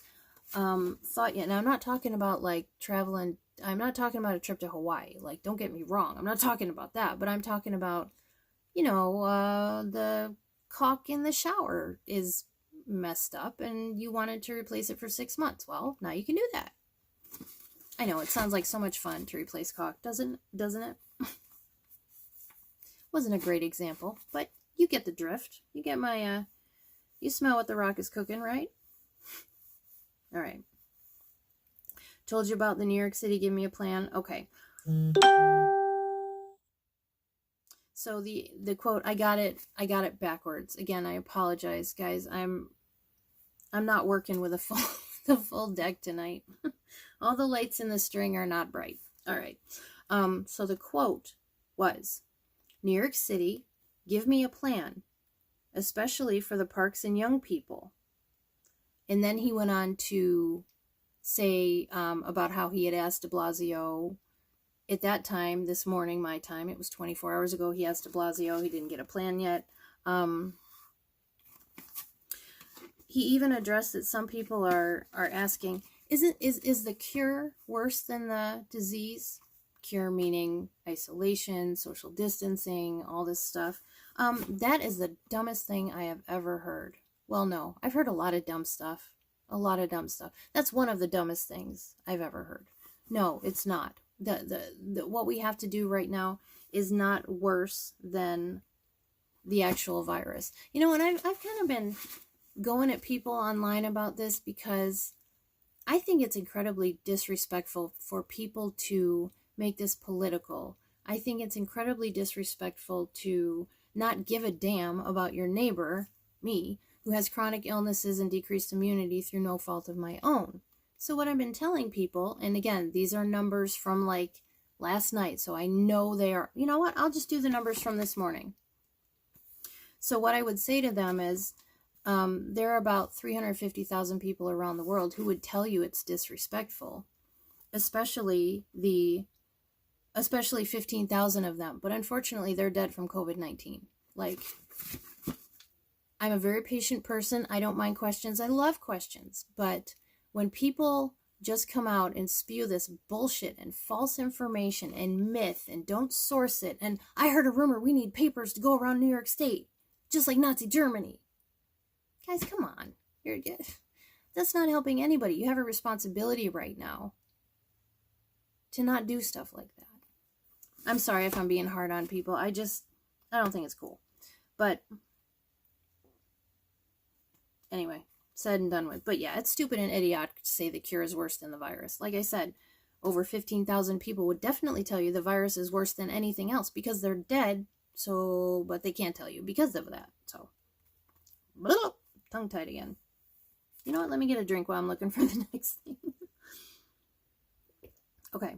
thought. And I'm not talking about like traveling. I'm not talking about a trip to Hawaii. Like, don't get me wrong. I'm not talking about that. But I'm talking about, the caulk in the shower is messed up and you wanted to replace it for 6 months. Well, now you can do that. I know it sounds like so much fun to replace caulk, doesn't it? Wasn't a great example, but you get the drift. You get my, you smell what the rock is cooking, right? All right. Told you about the New York City, give me a plan. Okay. So the quote, I got it backwards. Again, I apologize, guys. I'm not working with the full deck tonight. All the lights in the string are not bright. All right. So the quote was, New York City, give me a plan, especially for the parks and young people. And then he went on to say about how he had asked de Blasio at that time, this morning, my time, it was 24 hours ago, he asked de Blasio, he didn't get a plan yet. He even addressed that some people are asking, is the cure worse than the disease? Cure meaning isolation, social distancing, all this stuff. That is the dumbest thing I have ever heard. Well, no, I've heard a lot of dumb stuff. A lot of dumb stuff. That's one of the dumbest things I've ever heard. No, it's not. The what we have to do right now is not worse than the actual virus. You know, and I've kind of been going at people online about this because I think it's incredibly disrespectful for people to make this political. I think it's incredibly disrespectful to not give a damn about your neighbor, me, who has chronic illnesses and decreased immunity through no fault of my own. So what I've been telling people, and again, these are numbers from like last night, so I know they are, you know what, I'll just do the numbers from this morning. So what I would say to them is, there are about 350,000 people around the world who would tell you it's disrespectful, especially 15,000 of them. But unfortunately, they're dead from COVID-19. Like, I'm a very patient person. I don't mind questions. I love questions. But when people just come out and spew this bullshit and false information and myth and don't source it, and I heard a rumor we need papers to go around New York State, just like Nazi Germany. Guys, come on. That's not helping anybody. You have a responsibility right now to not do stuff like that. I'm sorry if I'm being hard on people. I don't think it's cool. But anyway, said and done with. But yeah, it's stupid and idiotic to say the cure is worse than the virus. Like I said, over 15,000 people would definitely tell you the virus is worse than anything else because they're dead. So, but they can't tell you because of that. So, blah, tongue-tied again. You know what? Let me get a drink while I'm looking for the next thing. Okay.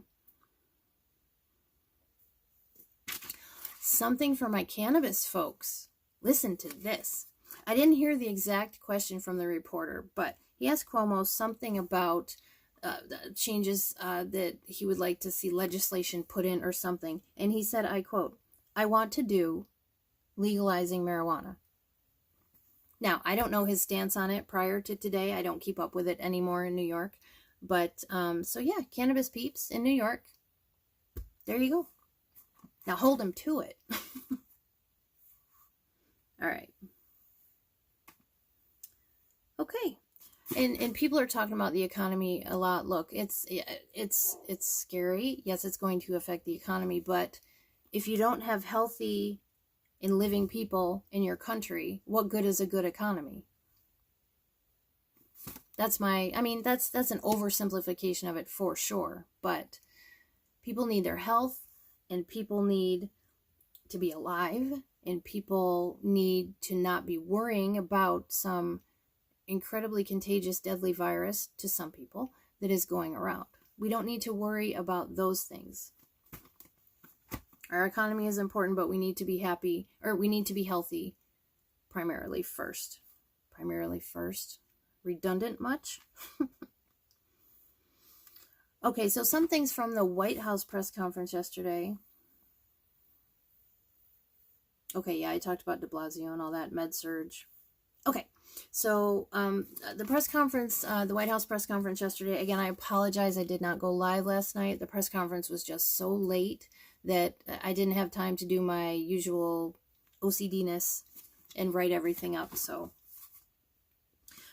Something for my cannabis folks. Listen to this. I didn't hear the exact question from the reporter, but he asked Cuomo something about the changes that he would like to see legislation put in or something. And he said, I quote, "I want to do legalizing marijuana." Now, I don't know his stance on it prior to today. I don't keep up with it anymore in New York. But, so yeah, cannabis peeps in New York. There you go. Now hold him to it. All right. Okay. And people are talking about the economy a lot. Look, it's scary. Yes, it's going to affect the economy, but if you don't have healthy and living people in your country, what good is a good economy? That's an oversimplification of it for sure, but people need their health, and people need to be alive, and people need to not be worrying about some incredibly contagious, deadly virus to some people that is going around. We don't need to worry about those things. Our economy is important, but we need to be happy, or we need to be healthy primarily first. Primarily first. Redundant much? Okay, so some things from the White House press conference yesterday. Okay, yeah, I talked about de Blasio and all that, med surge. Okay, so the press conference, the White House press conference yesterday, again, I apologize, I did not go live last night. The press conference was just so late that I didn't have time to do my usual OCD-ness and write everything up, so.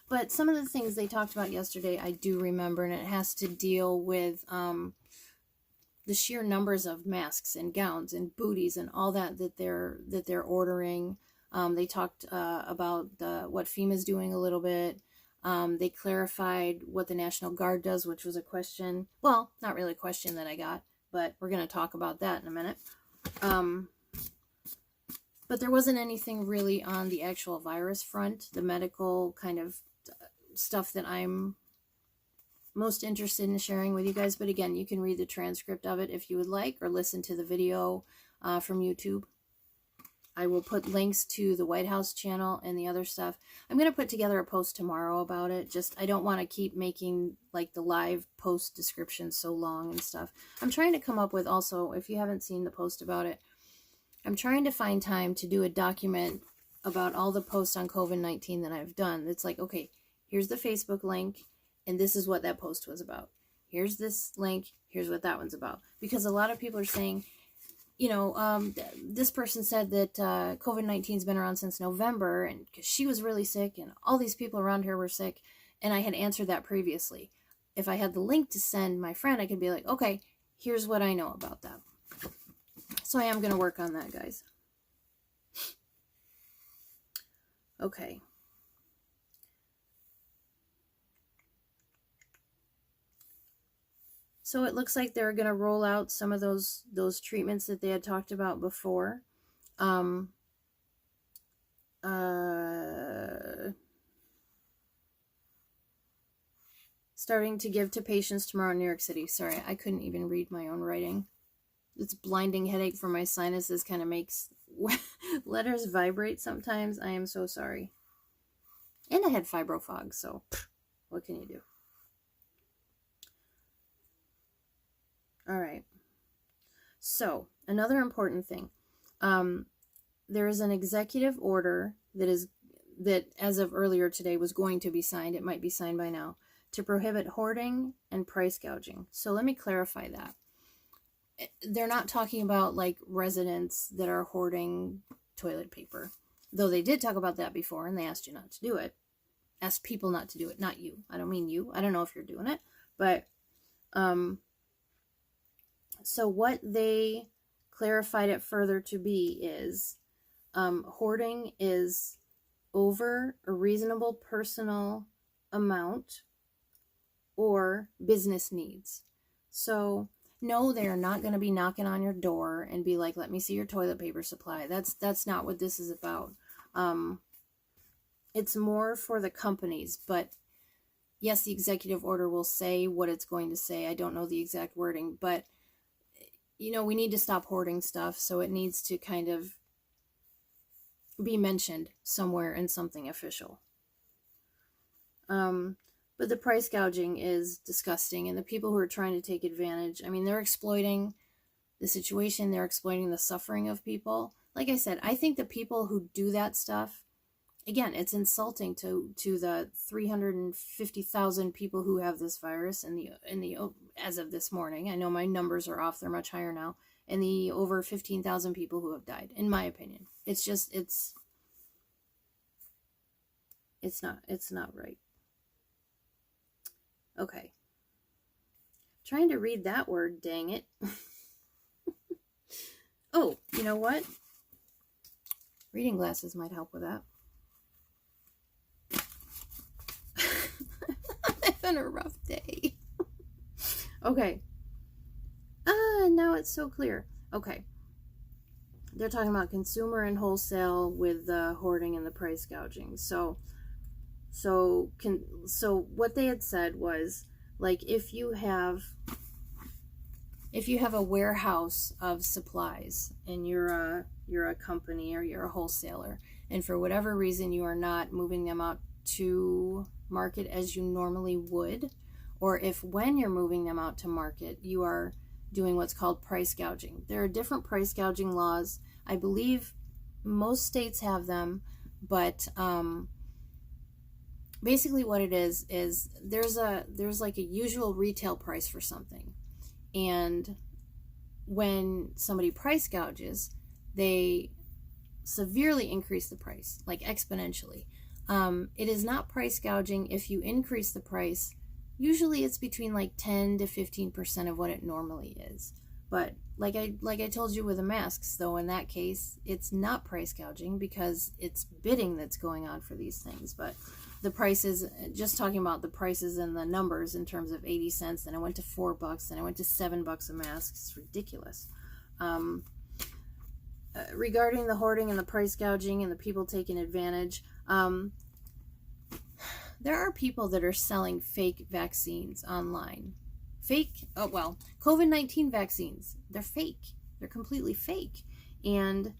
But some of the things they talked about yesterday, I do remember, and it has to deal with the sheer numbers of masks and gowns and booties and all that they're ordering. They talked about what FEMA's doing a little bit. They clarified what the National Guard does, which was a question. Well, not really a question that I got, but we're going to talk about that in a minute. But there wasn't anything really on the actual virus front, the medical kind of stuff that I'm most interested in sharing with you guys. But again, you can read the transcript of it if you would like, or listen to the video from YouTube. I will put links to the White House channel and the other stuff. I'm going to put together a post tomorrow about it. I don't want to keep making like the live post descriptions so long and stuff. I'm trying to come up with also, if you haven't seen the post about it, I'm trying to find time to do a document about all the posts on COVID-19 that I've done. It's like, okay, here's the Facebook link, and this is what that post was about. Here's this link, here's what that one's about. Because a lot of people are saying, this person said that COVID-19's been around since November, and because she was really sick, and all these people around her were sick, and I had answered that previously. If I had the link to send my friend, I could be like, okay, here's what I know about that. So I am going to work on that, guys. Okay. So it looks like they're going to roll out some of those treatments that they had talked about before. Starting to give to patients tomorrow in New York City. Sorry, I couldn't even read my own writing. It's blinding headache from my sinuses, kind of makes letters vibrate sometimes. I am so sorry. And I had fibro fog, so what can you do? All right. So, another important thing. There is an executive order that as of earlier today was going to be signed. It might be signed by now, to prohibit hoarding and price gouging. So let me clarify that. They're not talking about like residents that are hoarding toilet paper, though they did talk about that before, and they asked you not to do it. Asked people not to do it, not you. I don't mean you. I don't know if you're doing it, but so what they clarified it further to be is hoarding is over a reasonable personal amount or business needs. So no, they are not going to be knocking on your door and be like, let me see your toilet paper supply. That's not what this is about. It's more for the companies, but yes, the executive order will say what it's going to say. I don't know the exact wording, but we need to stop hoarding stuff, so it needs to kind of be mentioned somewhere in something official. But the price gouging is disgusting, and the people who are trying to take advantage, I mean, they're exploiting the situation, they're exploiting the suffering of people. Like I said, I think the people who do that stuff, again, it's insulting to the 350,000 people who have this virus in the as of this morning. I know my numbers are off; they're much higher now. And the over 15,000 people who have died, in my opinion, it's not right. Okay, trying to read that word. Dang it! Oh, you know what? Reading glasses might help with that. Been a rough day. Okay. Now it's so clear. Okay. They're talking about consumer and wholesale with the hoarding and the price gouging. So what they had said was, like, if you have a warehouse of supplies and you're a company or you're a wholesaler, and for whatever reason you are not moving them out to market as you normally would, or if when you're moving them out to market you are doing what's called price gouging. There are different price gouging laws. I believe most states have them, but basically what it is there's like a usual retail price for something, and when somebody price gouges, they severely increase the price, like exponentially. It is not price gouging if you increase the price. Usually it's between like 10 to 15% of what it normally is. But like I told you with the masks, though, in that case, it's not price gouging because it's bidding that's going on for these things. But the prices, just talking about the prices and the numbers in terms of 80 cents, then it went to $4, then it went to $7 a mask. It's ridiculous. Regarding the hoarding and the price gouging and the people taking advantage, there are people that are selling fake vaccines online. COVID-19 vaccines, they're fake. They're completely fake. And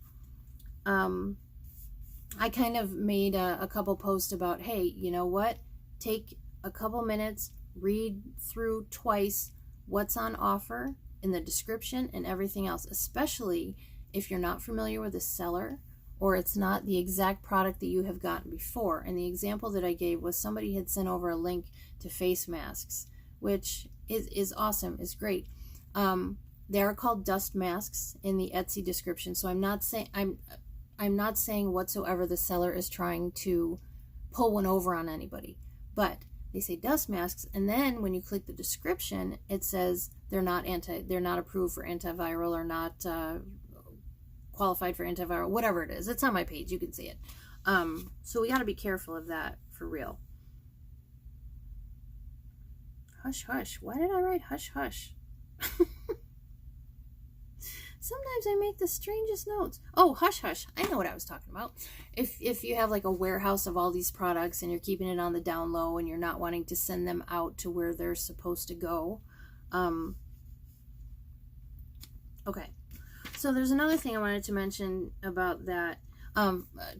I kind of made a couple posts about, hey, you know what? Take a couple minutes, read through twice what's on offer in the description and everything else, especially if you're not familiar with the seller or it's not the exact product that you have gotten before. And the example that I gave was somebody had sent over a link to face masks, which is awesome, is great. They are called dust masks in the Etsy description, so I'm not saying whatsoever the seller is trying to pull one over on anybody, but they say dust masks, and then when you click the description, it says they're not approved for antiviral or not qualified for antiviral, whatever it is. It's on my page, you can see it. So we got to be careful of that for real. Hush hush. Why did I write hush hush? Sometimes I make the strangest notes. Oh, hush hush. I know what I was talking about. If you have like a warehouse of all these products and you're keeping it on the down low and you're not wanting to send them out to where they're supposed to go. Okay. So there's another thing I wanted to mention about that.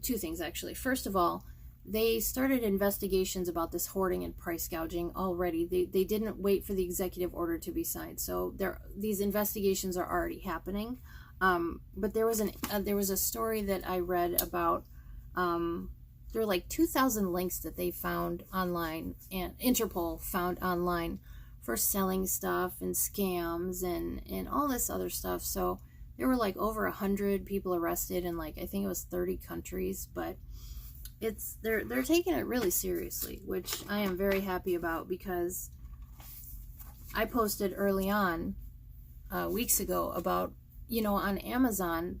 Two things actually. First of all, they started investigations about this hoarding and price gouging already. They didn't wait for the executive order to be signed. So these investigations are already happening. But there was a story that I read about, there were like 2,000 links that they found online, and Interpol found online for selling stuff and scams and all this other stuff. So there were like over 100 people arrested in like, I think it was 30 countries, but they're taking it really seriously, which I am very happy about, because I posted early on weeks ago about, on Amazon,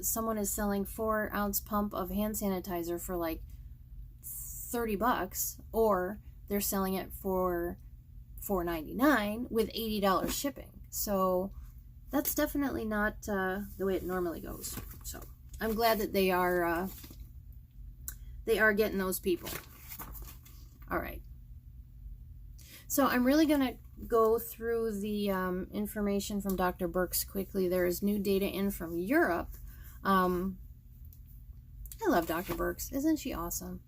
someone is selling 4-ounce pump of hand sanitizer for like $30, or they're selling it for $4.99 with $80 shipping. So that's definitely not the way it normally goes. So I'm glad that they are getting those people. All right. So I'm really going to go through the information from Dr. Birx quickly. There is new data in from Europe. I love Dr. Birx. Isn't she awesome?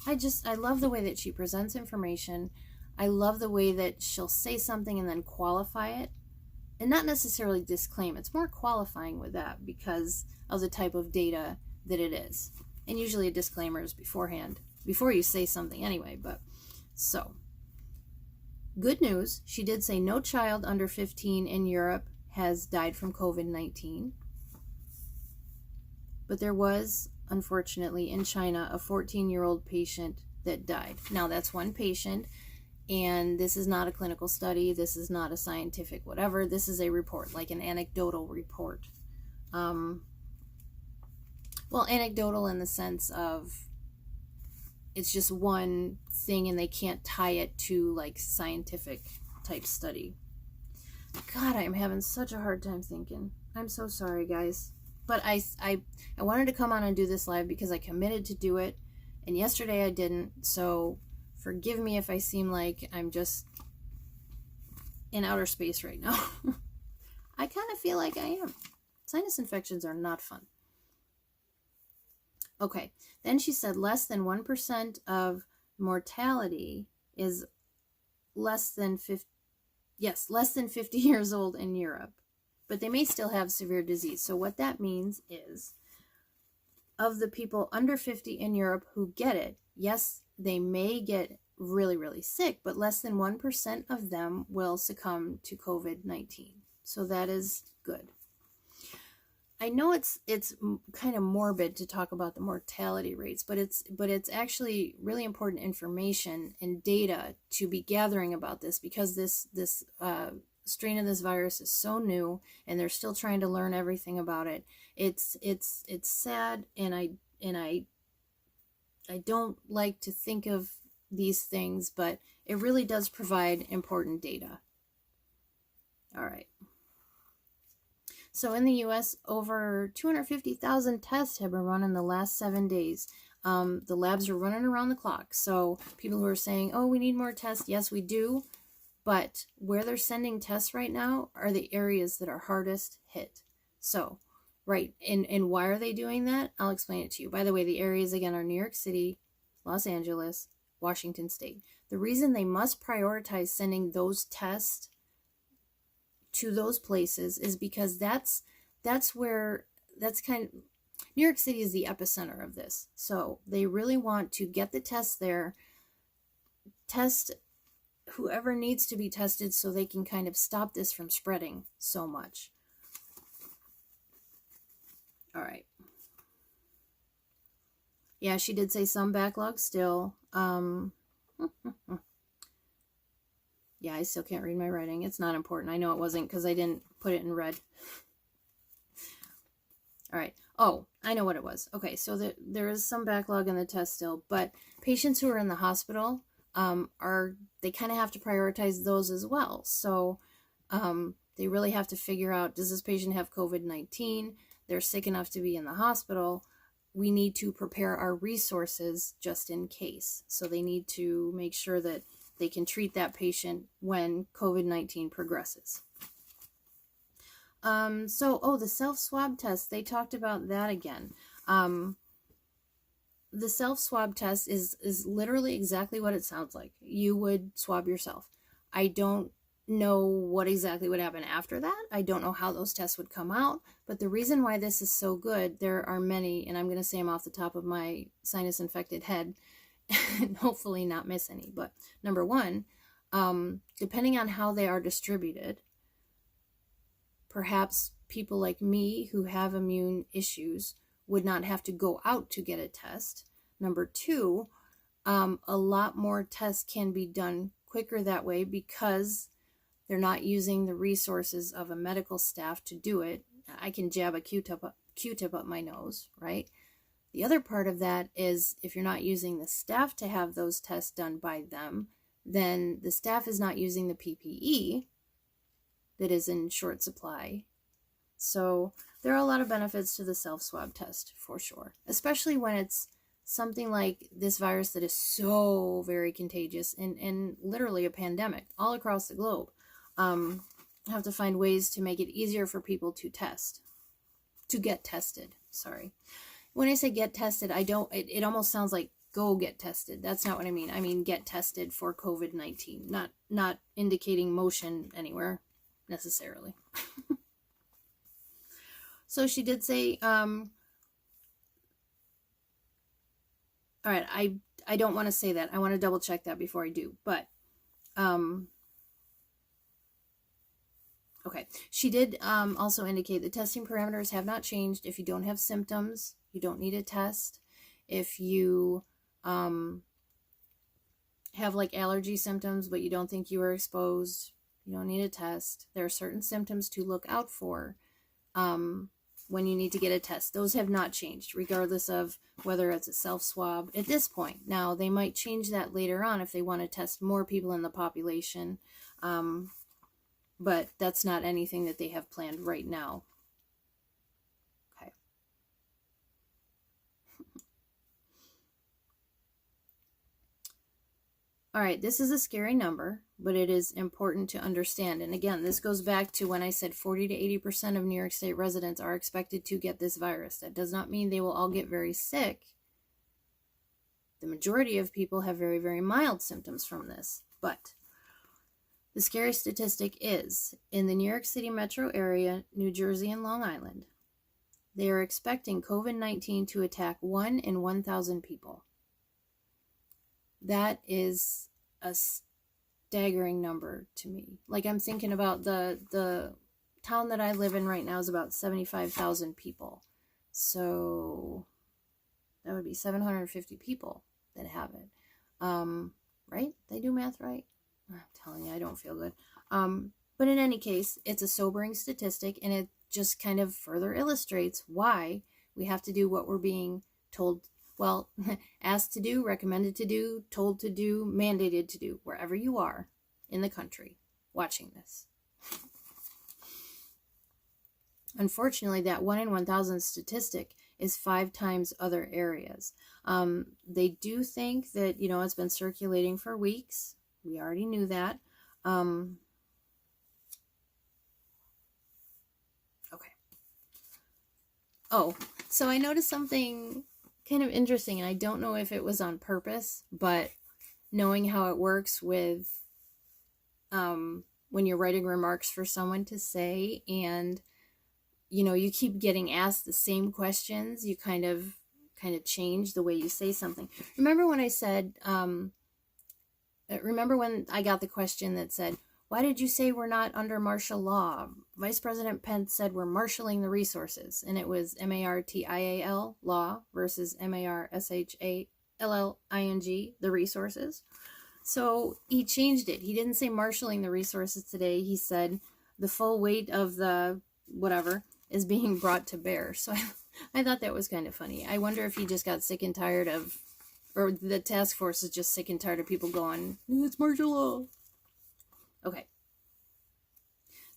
I love the way that she presents information. I love the way that she'll say something and then qualify it. And not necessarily disclaim. It's more qualifying with that because of the type of data that it is. And usually a disclaimer is beforehand, before you say something anyway. But so, good news. She did say no child under 15 in Europe has died from COVID-19. But there was, unfortunately, in China, a 14-year-old patient that died. Now, that's one patient. And this is not a clinical study. This is not a scientific whatever. This is a report, like an anecdotal report. Well, anecdotal in the sense of it's just one thing and they can't tie it to like scientific type study. God, I'm having such a hard time thinking. I'm so sorry, guys. But I wanted to come on and do this live because I committed to do it. And yesterday I didn't. So forgive me if I seem like I'm just in outer space right now. I kind of feel like I am. Sinus infections are not fun. Okay, then she said less than 1% of mortality is less than 50 years old in Europe. But they may still have severe disease. So what that means is, of the people under 50 in Europe who get it, yes, they may get really, really sick, but less than 1% of them will succumb to COVID-19. So that is good. I know it's kind of morbid to talk about the mortality rates, but it's actually really important information and data to be gathering about this, because this strain of this virus is so new and they're still trying to learn everything about it. It's sad, and I don't like to think of these things, but it really does provide important data. All right. So in the U.S., over 250,000 tests have been run in the last 7 days. The labs are running around the clock. So people who are saying, oh, we need more tests, yes, we do. But where they're sending tests right now are the areas that are hardest hit. So Right. And why are they doing that? I'll explain it to you. By the way, the areas again are New York City, Los Angeles, Washington State. The reason they must prioritize sending those tests to those places is because that's where that's kind of New York City is the epicenter of this. So they really want to get the tests there, test whoever needs to be tested so they can kind of stop this from spreading so much. All right. Yeah, she did say some backlog still. Yeah, I still can't read my writing. It's not important. I know it wasn't because I didn't put it in red. All right. Oh, I know what it was. Okay, so there is some backlog in the test still, but patients who are in the hospital they kind of have to prioritize those as well. So they really have to figure out, does this patient have COVID-19? They're sick enough to be in the hospital. We need to prepare our resources just in case. So they need to make sure that they can treat that patient when COVID-19 progresses. The self-swab test, they talked about that again. The self-swab test is literally exactly what it sounds like. You would swab yourself. I don't know what exactly would happen after that. I don't know how those tests would come out, but the reason why this is so good, there are many, and I'm going to say them off the top of my sinus-infected head, and hopefully not miss any. But number one, depending on how they are distributed, perhaps people like me who have immune issues would not have to go out to get a test. Number two, a lot more tests can be done quicker that way because they're not using the resources of a medical staff to do it. I can jab a Q-tip up my nose, right? The other part of that is if you're not using the staff to have those tests done by them, then the staff is not using the PPE that is in short supply. So there are a lot of benefits to the self-swab test for sure, especially when it's something like this virus that is so very contagious and literally a pandemic all across the globe. Have to find ways to make it easier for people to get tested. Sorry. When I say get tested, it almost sounds like go get tested. That's not what I mean. I mean, get tested for COVID-19, not indicating motion anywhere necessarily. So she did say, all right, I don't want to say that. I want to double check that before I do, but, okay. She did also indicate the testing parameters have not changed. If you don't have symptoms, you don't need a test. If you have like allergy symptoms, but you don't think you were exposed, you don't need a test. There are certain symptoms to look out for when you need to get a test. Those have not changed, regardless of whether it's a self-swab at this point. Now, they might change that later on if they want to test more people in the population, but that's not anything that they have planned right now. Okay. All right, this is a scary number, but it is important to understand. And again, this goes back to when I said 40 to 80% of New York State residents are expected to get this virus. That does not mean they will all get very sick. The majority of people have very, very mild symptoms from this. But the scary statistic is, in the New York City metro area, New Jersey, and Long Island, they are expecting COVID-19 to attack 1 in 1,000 people. That is a staggering number to me. Like, I'm thinking about the town that I live in right now is about 75,000 people. So that would be 750 people that have it. Right? They do math right? I'm telling you, I don't feel good. But in any case, it's a sobering statistic, and it just kind of further illustrates why we have to do what we're being told. Well, asked to do, recommended to do, told to do, mandated to do, wherever you are in the country watching this. Unfortunately, that 1 in 1,000 statistic is 5 times other areas. They do think that, it's been circulating for weeks. We already knew that. Okay. Oh, so I noticed something kind of interesting, and I don't know if it was on purpose, but knowing how it works with when you're writing remarks for someone to say, and you keep getting asked the same questions, you kind of change the way you say something. Remember when I said remember when I got the question that said, why did you say we're not under martial law? Vice President Pence said we're marshaling the resources, and it was MARTIAL, law, versus MARSHALLING, the resources. So he changed it. He didn't say marshaling the resources today. He said the full weight of the whatever is being brought to bear. So I thought that was kind of funny. I wonder if he just got sick and tired of, or the task force is just sick and tired of people going, it's martial law. Okay.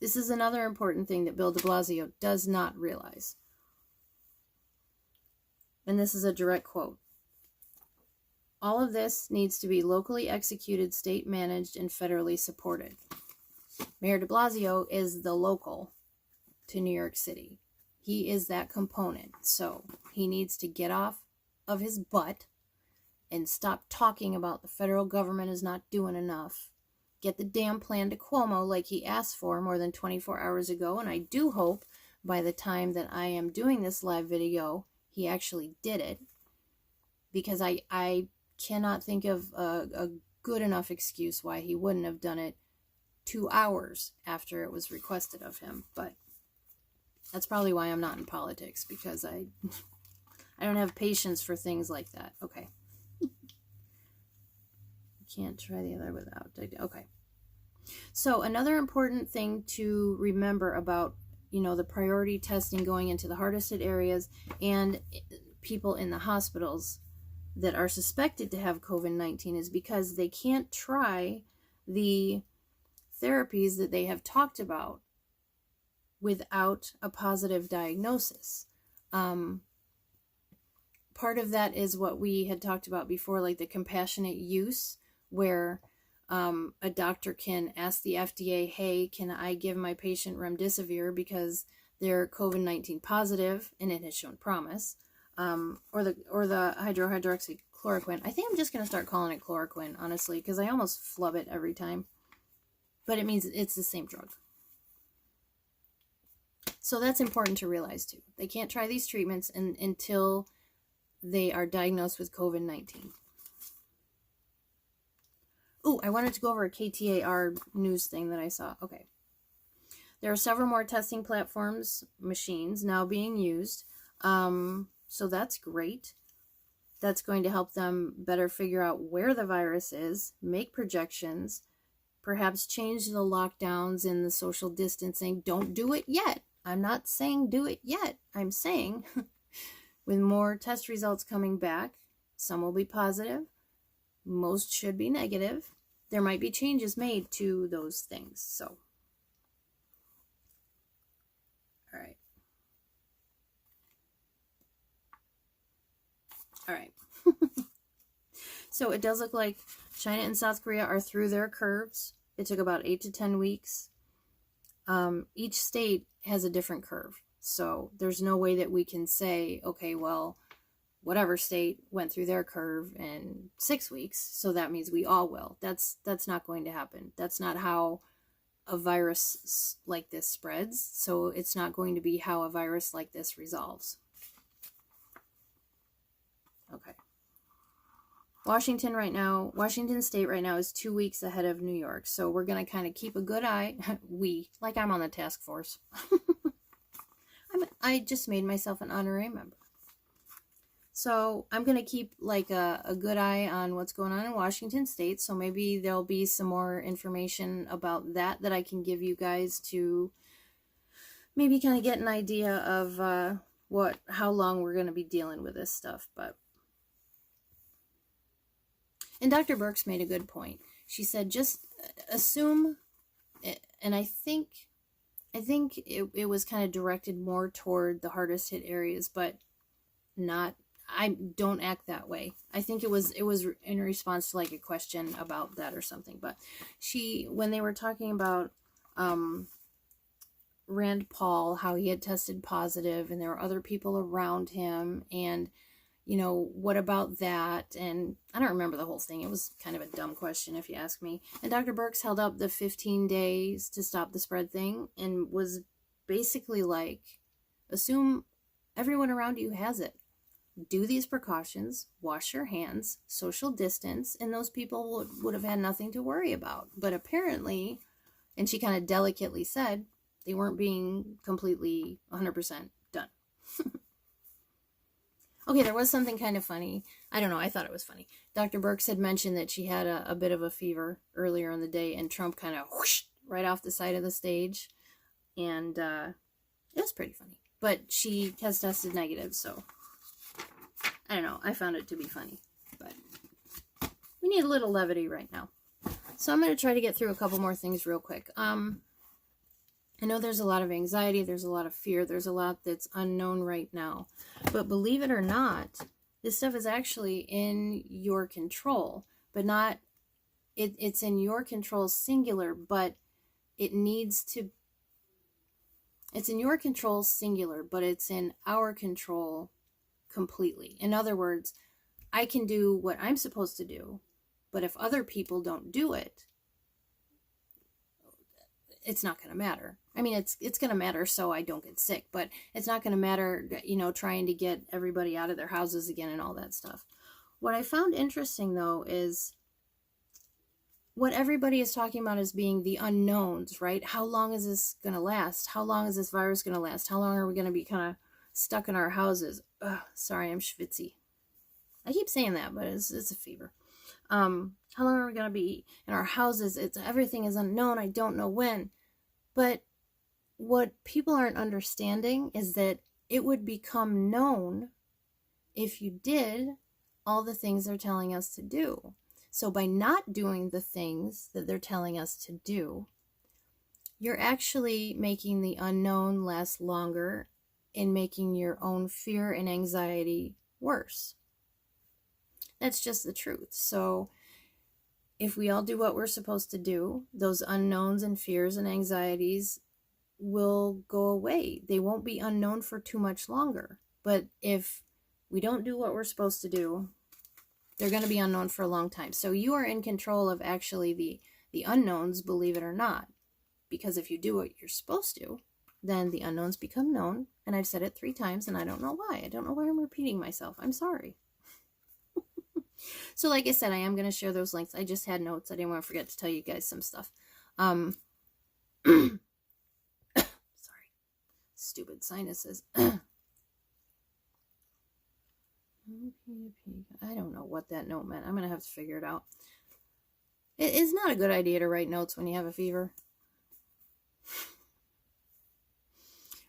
This is another important thing that Bill de Blasio does not realize. And this is a direct quote. All of this needs to be locally executed, state managed, and federally supported. Mayor de Blasio is the local to New York City. He is that component. So he needs to get off of his butt and stop talking about the federal government is not doing enough. Get the damn plan to Cuomo like he asked for more than 24 hours ago. And I do hope by the time that I am doing this live video, he actually did it. Because I cannot think of a good enough excuse why he wouldn't have done it 2 hours after it was requested of him. But that's probably why I'm not in politics, because I don't have patience for things like that. Okay. Can't try the other without. Okay. So another important thing to remember about, the priority testing going into the hardest hit areas and people in the hospitals that are suspected to have COVID-19 is because they can't try the therapies that they have talked about without a positive diagnosis. Part of that is what we had talked about before, like the compassionate use, where a doctor can ask the FDA, hey, can I give my patient remdesivir because they're COVID-19 positive and it has shown promise, or the hydroxychloroquine. I think I'm just going to start calling it chloroquine, honestly, because I almost flub it every time. But it means it's the same drug. So that's important to realize too. They can't try these treatments until they are diagnosed with COVID-19. Oh, I wanted to go over a KTAR news thing that I saw. Okay. There are several more testing platforms, machines now being used. So that's great. That's going to help them better figure out where the virus is, make projections, perhaps change the lockdowns and the social distancing. Don't do it yet. I'm not saying do it yet. I'm saying with more test results coming back, some will be positive. Most should be negative. There might be changes made to those things. So, all right. All right. So it does look like China and South Korea are through their curves. It took about 8 to 10 weeks. Each state has a different curve. So there's no way that we can say, okay, well, whatever state went through their curve in 6 weeks, so that means we all will. That's not going to happen. That's not how a virus like this spreads. So it's not going to be how a virus like this resolves. Okay. Washington State right now is 2 weeks ahead of New York. So we're going to kind of keep a good eye. Like I'm on the task force. I just made myself an honorary member. So I'm going to keep like a good eye on what's going on in Washington State. So maybe there'll be some more information about that I can give you guys to maybe kind of get an idea of how long we're going to be dealing with this stuff. And Dr. Burks made a good point. She said, just assume, and I think it was kind of directed more toward the hardest hit areas, but not, I don't act that way. I think it was in response to like a question about that or something. But when they were talking about Rand Paul, how he had tested positive and there were other people around him, and what about that? And I don't remember the whole thing. It was kind of a dumb question, if you ask me. And Dr. Birx held up the 15 days to stop the spread thing and was basically like, assume everyone around you has it. Do these precautions, wash your hands, social distance, and those people would have had nothing to worry about. But apparently, and she kind of delicately said, they weren't being completely 100% done. Okay, there was something kind of funny. I don't know, I thought it was funny. Dr. Birx had mentioned that she had a bit of a fever earlier in the day, and Trump kind of whooshed right off the side of the stage. And it was pretty funny. But she has tested negative, so I don't know. I found it to be funny. But we need a little levity right now. So I'm going to try to get through a couple more things real quick. I know there's a lot of anxiety, there's a lot of fear, there's a lot that's unknown right now. But believe it or not, this stuff is actually in your control, but not, it's in your control singular, but it's in your control singular, but it's in our control completely. In other words, I can do what I'm supposed to do, but if other people don't do it, it's not going to matter. I mean, it's going to matter so I don't get sick, but it's not going to matter, trying to get everybody out of their houses again and all that stuff. What I found interesting, though, is what everybody is talking about as being the unknowns, right? How long is this going to last? How long is this virus going to last? How long are we going to be kind of stuck in our houses? Ugh, sorry, I'm schwitzy. I keep saying that, but it's a fever. How long are we going to be in our houses? Everything is unknown. I don't know when. But what people aren't understanding is that it would become known if you did all the things they're telling us to do. So by not doing the things that they're telling us to do, you're actually making the unknown last longer and making your own fear and anxiety worse. That's just the truth. So if we all do what we're supposed to do, those unknowns and fears and anxieties will go away. They won't be unknown for too much longer. But if we don't do what we're supposed to do, they're going to be unknown for a long time. So you are in control of actually the unknowns, believe it or not. Because if you do what you're supposed to, then the unknowns become known. And I've said it 3 times, and I don't know why. I don't know why I'm repeating myself. I'm sorry. So like I said, I am going to share those links. I just had notes. I didn't want to forget to tell you guys some stuff. Sorry. Stupid sinuses. I don't know what that note meant. I'm going to have to figure it out. It is not a good idea to write notes when you have a fever.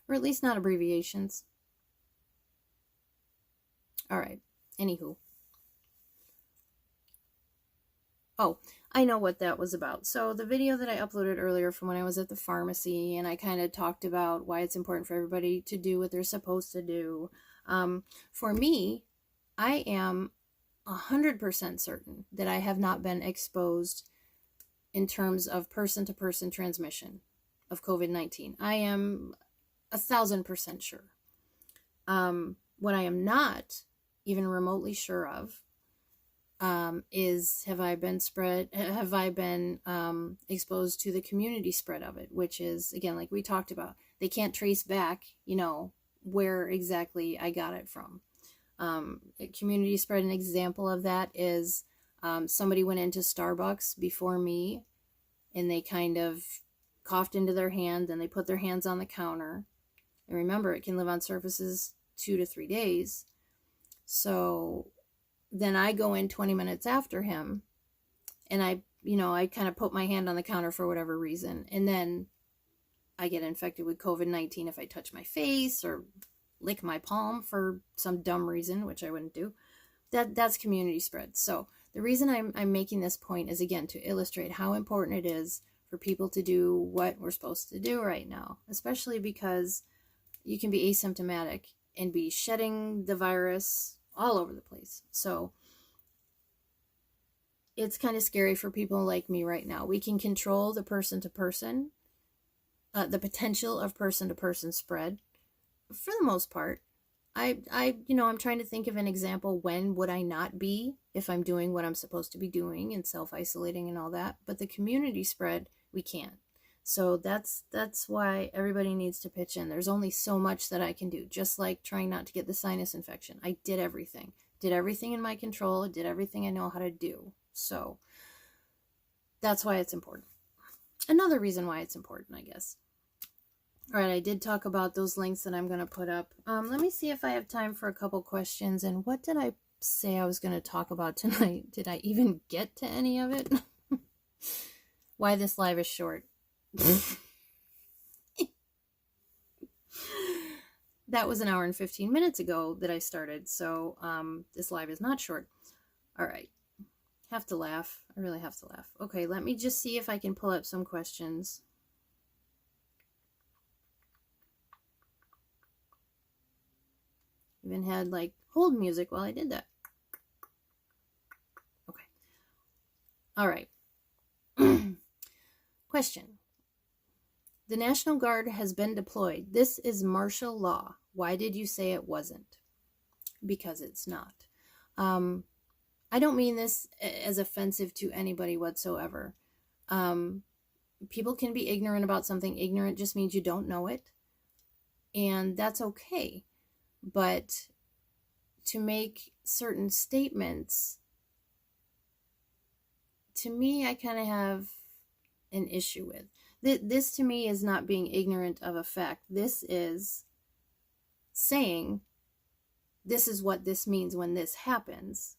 Or at least not abbreviations. Alright. Anywho. Oh, I know what that was about. So the video that I uploaded earlier from when I was at the pharmacy, and I kind of talked about why it's important for everybody to do what they're supposed to do. For me, I am 100% certain that I have not been exposed in terms of person-to-person transmission of COVID-19. I am 1,000% sure. What I am not even remotely sure of is have I been exposed to the community spread of it, which is, again, like we talked about, they can't trace back, where exactly I got it from. Community spread, an example of that is somebody went into Starbucks before me and they kind of coughed into their hand, and they put their hands on the counter. And remember, it can live on surfaces 2 to 3 days. So then I go in 20 minutes after him, and I kind of put my hand on the counter for whatever reason, and then I get infected with COVID-19 if I touch my face or lick my palm for some dumb reason, which I wouldn't do. That's community spread. So the reason I'm making this point is, again, to illustrate how important it is for people to do what we're supposed to do right now, especially because you can be asymptomatic and be shedding the virus all over the place. So it's kind of scary for people like me right now. We can control the person to person, the potential of person-to-person spread, for the most part. I'm trying to think of an example. When would I not be if I'm doing what I'm supposed to be doing and self-isolating and all that? But the community spread, we can't. So that's why everybody needs to pitch in. There's only so much that I can do. Just like trying not to get the sinus infection. I did everything in my control, did everything I know how to do. So that's why it's important. Another reason why it's important, I guess. All right, I did talk about those links that I'm going to put up. Let me see if I have time for a couple questions. And what did I say I was going to talk about tonight? Did I even get to any of it? Why this live is short. That was an hour and 15 minutes ago that I started. So this live is not short. All right. Have to laugh. I really have to laugh. Okay, let me just see if I can pull up some questions. Even had like hold music while I did that. Okay. All right. Question. The National Guard has been deployed. This is martial law. Why did you say it wasn't? Because it's not. I don't mean this as offensive to anybody whatsoever. People can be ignorant about something. Ignorant just means you don't know it. And that's okay. But to make certain statements, to me, I kind of have an issue with. This to me is not being ignorant of a fact. This is saying, this is what this means when this happens.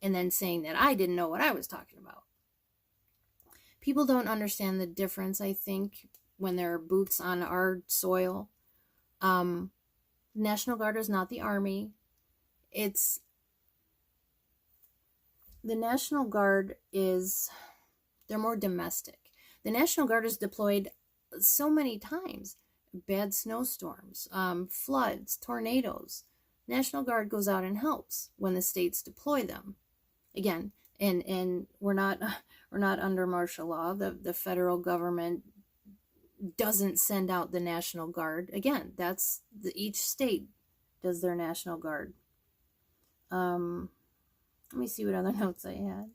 And then saying that I didn't know what I was talking about. People don't understand the difference, I think, when there are boots on our soil. National Guard is not the Army. The National Guard they're more domestic. The National Guard is deployed so many times. Bad snowstorms, floods, tornadoes. National Guard goes out and helps when the states deploy them. Again, and we're not under martial law. The federal government doesn't send out the National Guard. Again, that's each state does their National Guard. Let me see what other notes I had.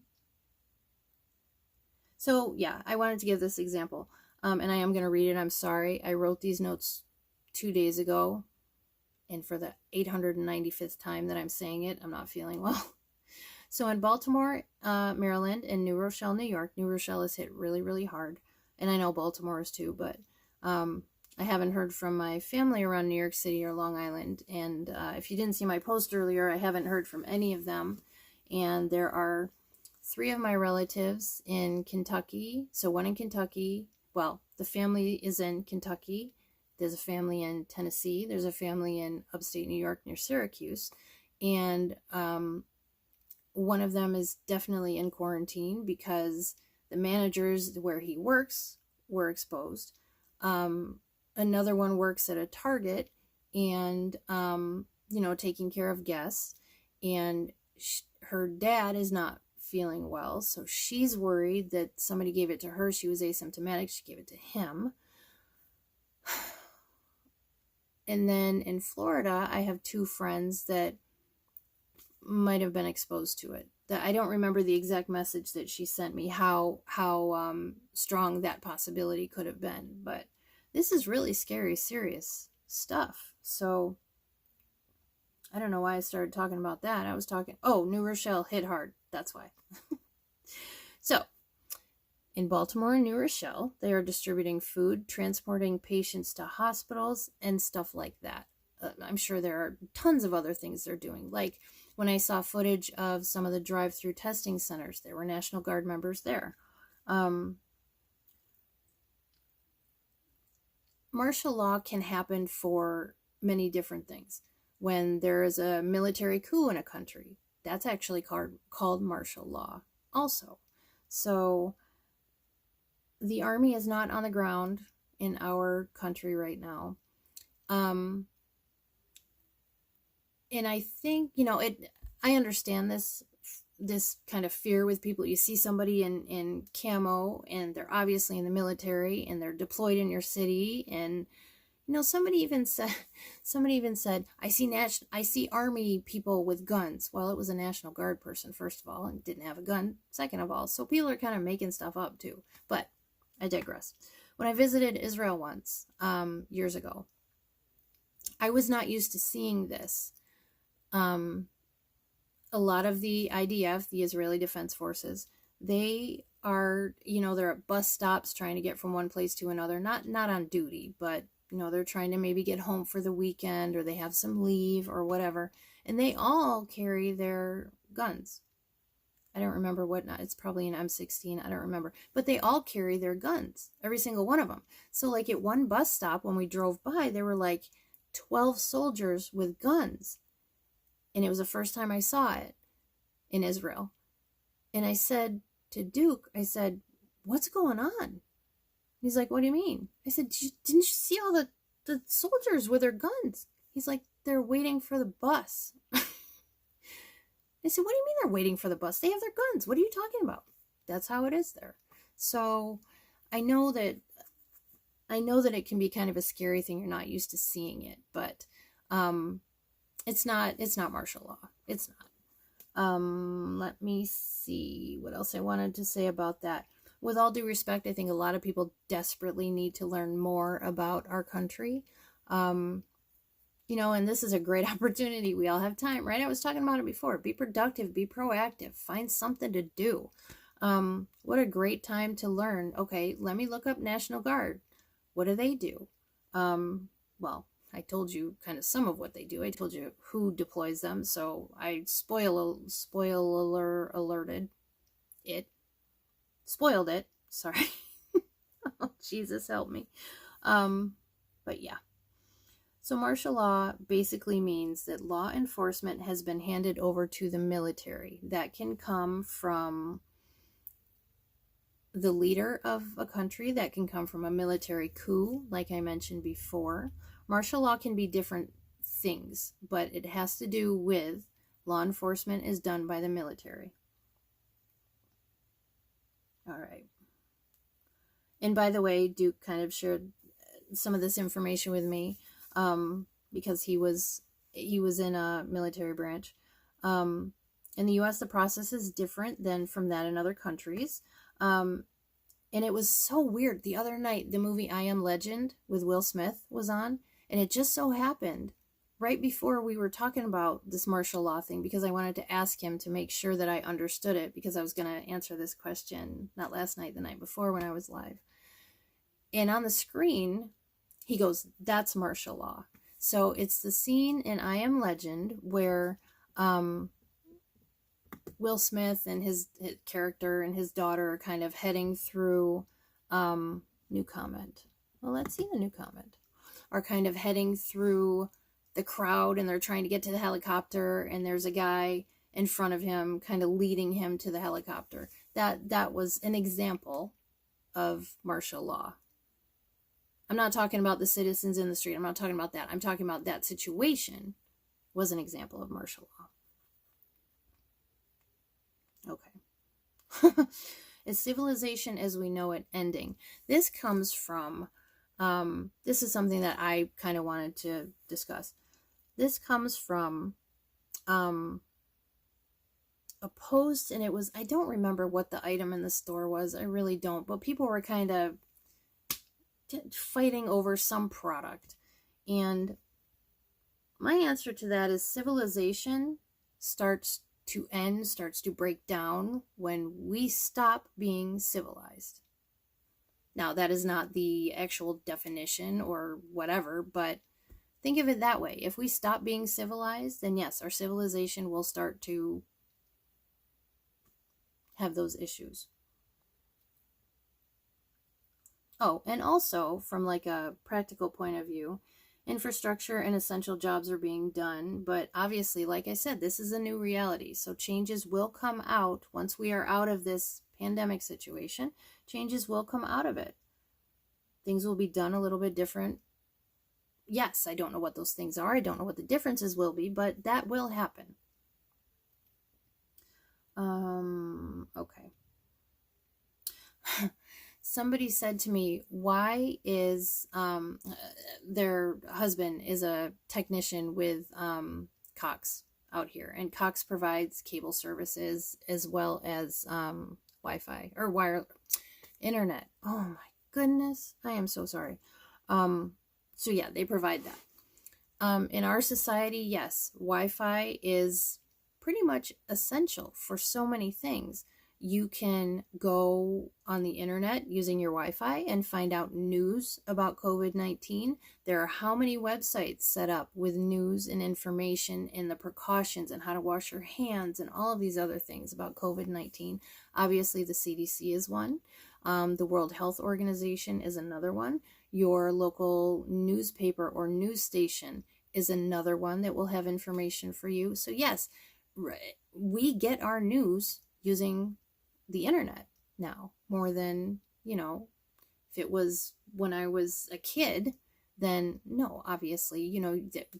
So yeah, I wanted to give this example, and I am going to read it. I'm sorry. I wrote these notes 2 days ago, and for the 895th time that I'm saying it, I'm not feeling well. So in Baltimore, Maryland, and New Rochelle, New York, New Rochelle is hit really, really hard. And I know Baltimore is too, but I haven't heard from my family around New York City or Long Island. And if you didn't see my post earlier, I haven't heard from any of them. And there are 3 of my relatives in Kentucky. So one in Kentucky. Well, the family is in Kentucky. There's a family in Tennessee. There's a family in upstate New York near Syracuse. And one of them is definitely in quarantine because the managers where he works were exposed. Another one works at a Target and, taking care of guests. And her dad is not feeling well. So she's worried that somebody gave it to her. She was asymptomatic. She gave it to him. And then in Florida, I have 2 friends that might have been exposed to it. That I don't remember the exact message that she sent me, how strong that possibility could have been. But this is really scary, serious stuff. So I don't know why I started talking about that. I was talking, New Rochelle hit hard. That's why. So in Baltimore and New Rochelle, they are distributing food, transporting patients to hospitals, and stuff like that. I'm sure there are tons of other things they're doing. Like when I saw footage of some of the drive-through testing centers, there were National Guard members there. Martial law can happen for many different things. When there is a military coup in a country, that's actually called martial law also. So the Army is not on the ground in our country right now. And I think, I understand this this kind of fear with people. You see somebody in camo, and they're obviously in the military, and they're deployed in your city, and somebody even said, I see army people with guns. Well, it was a National Guard person, first of all, and didn't have a gun, second of all. So people are kind of making stuff up too. But I digress. When I visited Israel once, years ago, I was not used to seeing this. A lot of the IDF, the Israeli Defense Forces, they are, they're at bus stops trying to get from one place to another, not on duty, but they're trying to maybe get home for the weekend, or they have some leave or whatever, and they all carry their guns. I don't remember what, not, it's probably an M16, I don't remember, but they all carry their guns, every single one of them. So like at one bus stop when we drove by, there were like 12 soldiers with guns, and it was the first time I saw it in Israel. And I said to Duke, I said, what's going on? He's like, what do you mean? I said, didn't you see all the soldiers with their guns? He's like, they're waiting for the bus. I said, what do you mean they're waiting for the bus? They have their guns. What are you talking about? That's how it is there. So I know that it can be kind of a scary thing. You're not used to seeing it, but it's not martial law. It's not. Let me see what else I wanted to say about that. With all due respect, I think a lot of people desperately need to learn more about our country. And this is a great opportunity. We all have time, right? I was talking about it before. Be productive, be proactive, find something to do. What a great time to learn. Okay, let me look up National Guard. What do they do? Well, I told you kind of some of what they do. I told you who deploys them. So I spoiled it. Sorry. Oh, Jesus help me. But yeah. So martial law basically means that law enforcement has been handed over to the military. That can come from the leader of a country. That can come from a military coup, like I mentioned before. Martial law can be different things, but it has to do with law enforcement is done by the military. All right. And by the way, Duke kind of shared some of this information with me because he was in a military branch. In the U.S., the process is different than from that in other countries. And it was so weird. The other night, the movie I Am Legend with Will Smith was on, and it just so happened right before we were talking about this martial law thing, because I wanted to ask him to make sure that I understood it, because I was going to answer this question, not last night, the night before when I was live. And on the screen, he goes, that's martial law. So it's the scene in I Am Legend where Will Smith and his character and his daughter are kind of heading through, new comment. Well, let's see the new comment. Are kind of heading through the crowd, and they're trying to get to the helicopter, and there's a guy in front of him kind of leading him to the helicopter. That was an example of martial law. I'm not talking about the citizens in the street. I'm not talking about that. I'm talking about that situation was an example of martial law. Okay. Is civilization as we know it ending? This comes from, this is something that I kind of wanted to discuss. This comes from a post, and it was, I don't remember what the item in the store was. I really don't. But people were kind of fighting over some product. And my answer to that is civilization starts to end, starts to break down when we stop being civilized. Now, that is not the actual definition or whatever, but think of it that way. If we stop being civilized, then yes, our civilization will start to have those issues. Oh, and also from like a practical point of view, infrastructure and essential jobs are being done, but obviously, like I said, this is a new reality. So changes will come out once we are out of this pandemic situation. Changes will come out of it. Things will be done a little bit different. Yes, I don't know what those things are. I don't know what the differences will be, but that will happen. Okay. Somebody said to me, why is their husband is a technician with Cox out here, and Cox provides cable services as well as Wi-Fi or wire internet. Oh my goodness, I am so sorry. So yeah, they provide that. In our society, yes, Wi-Fi is pretty much essential for so many things. You can go on the internet using your Wi-Fi and find out news about COVID-19. There are how many websites set up with news and information and the precautions and how to wash your hands and all of these other things about COVID-19. Obviously, the CDC is one. The World Health Organization is another one. Your local newspaper or news station is another one that will have information for you. So yes, we get our news using the internet now more than, if it was when I was a kid, then no, obviously,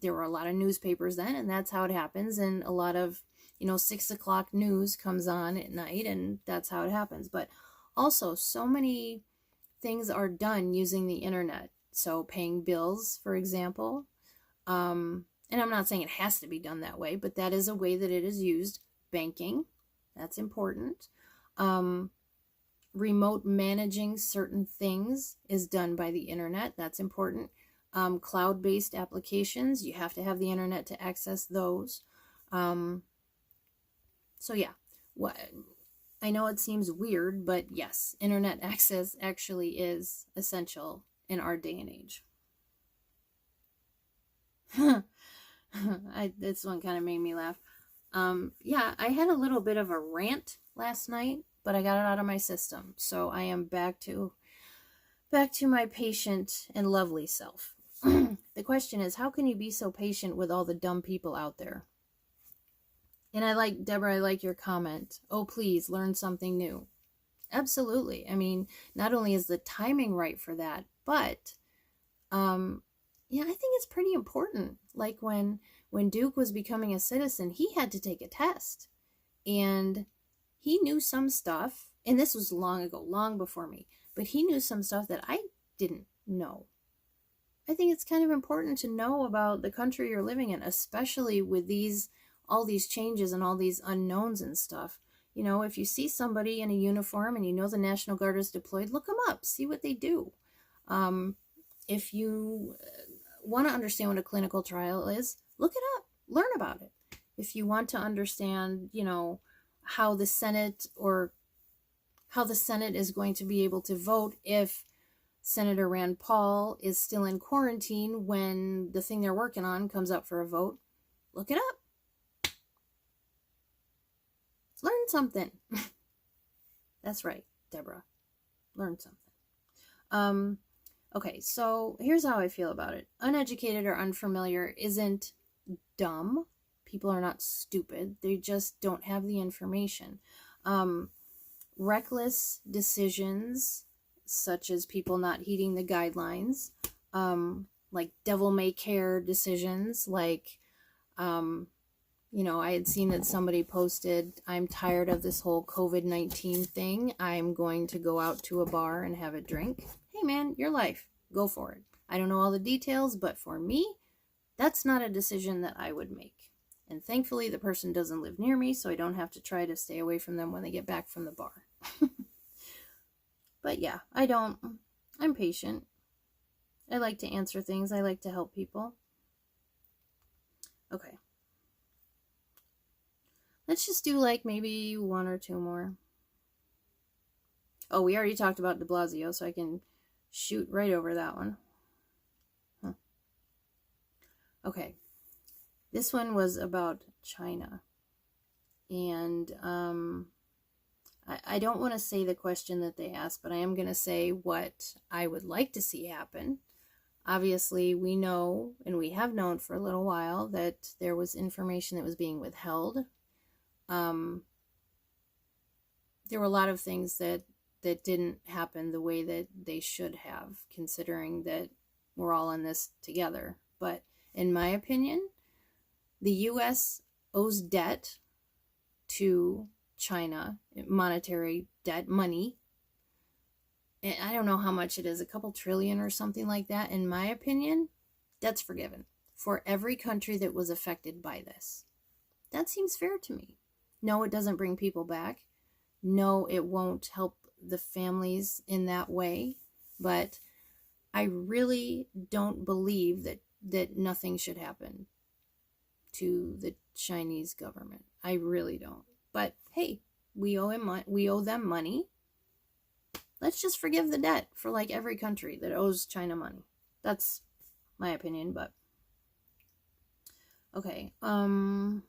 there were a lot of newspapers then, and that's how it happens. And a lot of, 6 o'clock news comes on at night, and that's how it happens. But also, so many things are done using the internet. So paying bills, for example, and I'm not saying it has to be done that way, but that is a way that it is used. Banking, that's important. Remote managing certain things is done by the internet. That's important. Cloud-based applications, you have to have the internet to access those. So yeah, I know it seems weird, but yes, internet access actually is essential in our day and age. This one kind of made me laugh. Yeah, I had a little bit of a rant last night, but I got it out of my system. So I am back to my patient and lovely self. The question is, how can you be so patient with all the dumb people out there? And Deborah, I like your comment. Oh, please learn something new. Absolutely. I mean, not only is the timing right for that, but yeah, I think it's pretty important. Like when Duke was becoming a citizen, he had to take a test. And he knew some stuff, and this was long ago, long before me, but he knew some stuff that I didn't know. I think it's kind of important to know about the country you're living in, especially with all these changes and all these unknowns and stuff. If you see somebody in a uniform and the National Guard is deployed, look them up, see what they do. If you want to understand what a clinical trial is, look it up, learn about it. If you want to understand, how the Senate is going to be able to vote if Senator Rand Paul is still in quarantine when the thing they're working on comes up for a vote, look it up. Learn something. That's right, Deborah. Learn something. Okay, so here's how I feel about it. Uneducated or unfamiliar isn't dumb. People are not stupid. They just don't have the information. Reckless decisions, such as people not heeding the guidelines, like devil may care decisions, like, I had seen that somebody posted, I'm tired of this whole COVID-19 thing. I'm going to go out to a bar and have a drink. Hey man, your life. Go for it. I don't know all the details, but for me, that's not a decision that I would make. And thankfully, the person doesn't live near me, so I don't have to try to stay away from them when they get back from the bar. But yeah, I'm patient. I like to answer things. I like to help people. Okay. Let's just do maybe one or two more. Oh, we already talked about de Blasio, so I can shoot right over that one. Okay. This one was about China. And I don't want to say the question that they asked, but I am going to say what I would like to see happen. Obviously, we know, and we have known for a little while, that there was information that was being withheld. There were a lot of things that didn't happen the way that they should have, considering that we're all in this together. But in my opinion, the U.S. owes debt to China, monetary debt, money. And I don't know how much it is, a couple trillion or something like that. In my opinion, debt's forgiven for every country that was affected by this. That seems fair to me. No, it doesn't bring people back. No, it won't help the families in that way. But I really don't believe that nothing should happen to the Chinese government. I really don't. But hey, we owe them money. Let's just forgive the debt for like every country that owes China money. That's my opinion, but okay. When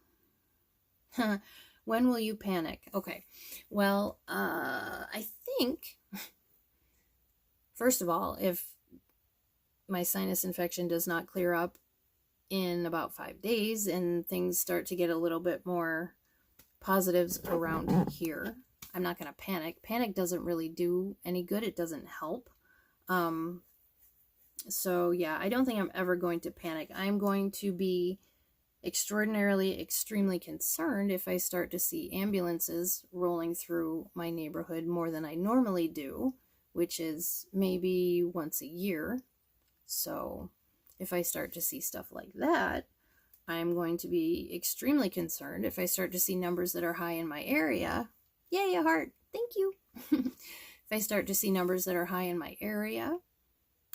will you panic? Okay. Well, I think first of all, if my sinus infection does not clear up in about 5 days and things start to get a little bit more positives around here, I'm not going to panic. Panic doesn't really do any good. It doesn't help. So yeah, I don't think I'm ever going to panic. I'm going to be extremely concerned if I start to see ambulances rolling through my neighborhood more than I normally do, which is maybe once a year. So if I start to see stuff like that, I'm going to be extremely concerned. If I start to see numbers that are high in my area, yay, a heart, thank you. If I start to see numbers that are high in my area,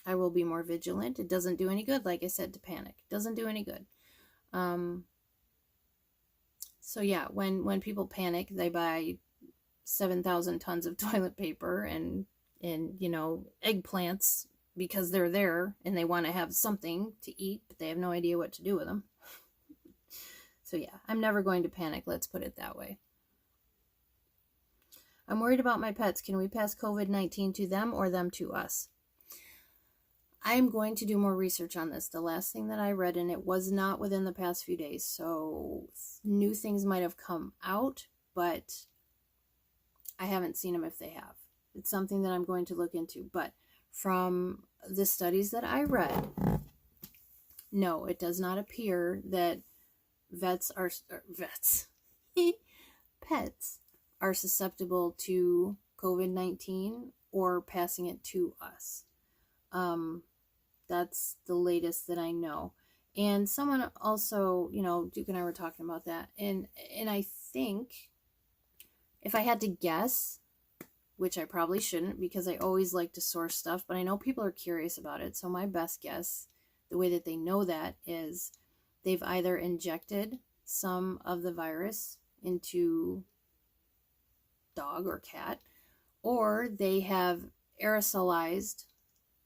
I will be more vigilant. It doesn't do any good, like I said, to panic. It doesn't do any good. So yeah, when people panic, they buy 7,000 tons of toilet paper and eggplants because they're there and they want to have something to eat, but they have no idea what to do with them. So yeah, I'm never going to panic. Let's put it that way. I'm worried about my pets. Can we pass COVID-19 to them or them to us? I'm going to do more research on this. The last thing that I read, and it was not within the past few days, so new things might have come out, but I haven't seen them if they have. It's something that I'm going to look into, but from the studies that I read, no, it does not appear that pets are susceptible to COVID-19 or passing it to us. That's the latest that I know. And someone also, Duke and I were talking about that. And I think if I had to guess, which I probably shouldn't because I always like to source stuff, but I know people are curious about it. So my best guess, the way that they know that is they've either injected some of the virus into dog or cat, or they have aerosolized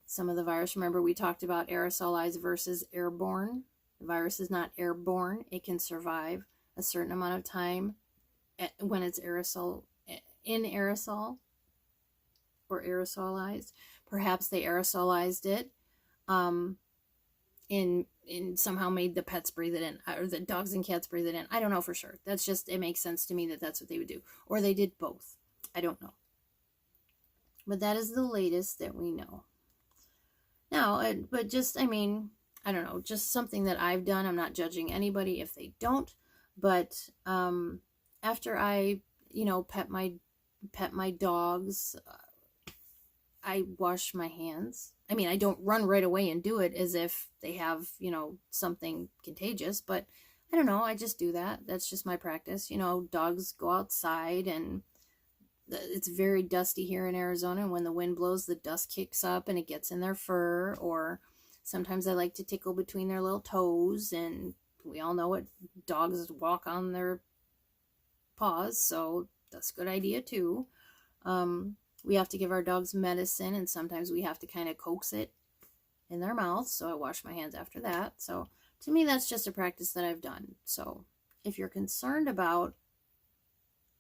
some of the virus. Remember, we talked about aerosolized versus airborne. The virus is not airborne. It can survive a certain amount of time when it's aerosol or aerosolized. Perhaps they aerosolized it in somehow made the pets breathe it in, or the dogs and cats breathe it in. I don't know for sure. That's just, it makes sense to me that that's what they would do. Or they did both. I don't know. But that is the latest that we know. Now, but just, I don't know, just something that I've done. I'm not judging anybody if they don't. But after I, pet my dogs, I wash my hands. I don't run right away and do it as if they have, something contagious, but I don't know. I just do that. That's just my practice. Dogs go outside and it's very dusty here in Arizona. And when the wind blows, the dust kicks up and it gets in their fur. Or sometimes I like to tickle between their little toes. And we all know what dogs walk on their paws. So that's a good idea too. We have to give our dogs medicine, and sometimes we have to kind of coax it in their mouths. So I wash my hands after that. So to me, that's just a practice that I've done. So if you're concerned about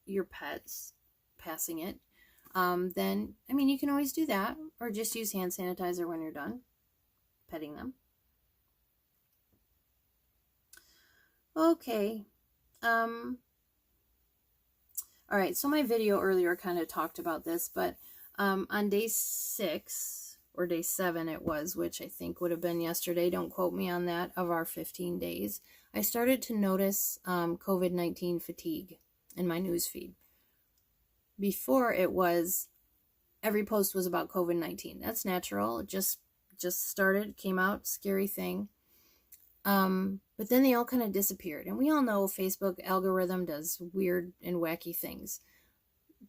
your pets passing it, then, you can always do that, or just use hand sanitizer when you're done petting them. Okay. All right, so my video earlier kind of talked about this, but on day 6, or day 7 it was, which I think would have been yesterday, don't quote me on that, of our 15 days, I started to notice COVID-19 fatigue in my news feed. Before it was, every post was about COVID-19. That's natural. It just started, came out, scary thing. But then they all kind of disappeared. And we all know Facebook algorithm does weird and wacky things.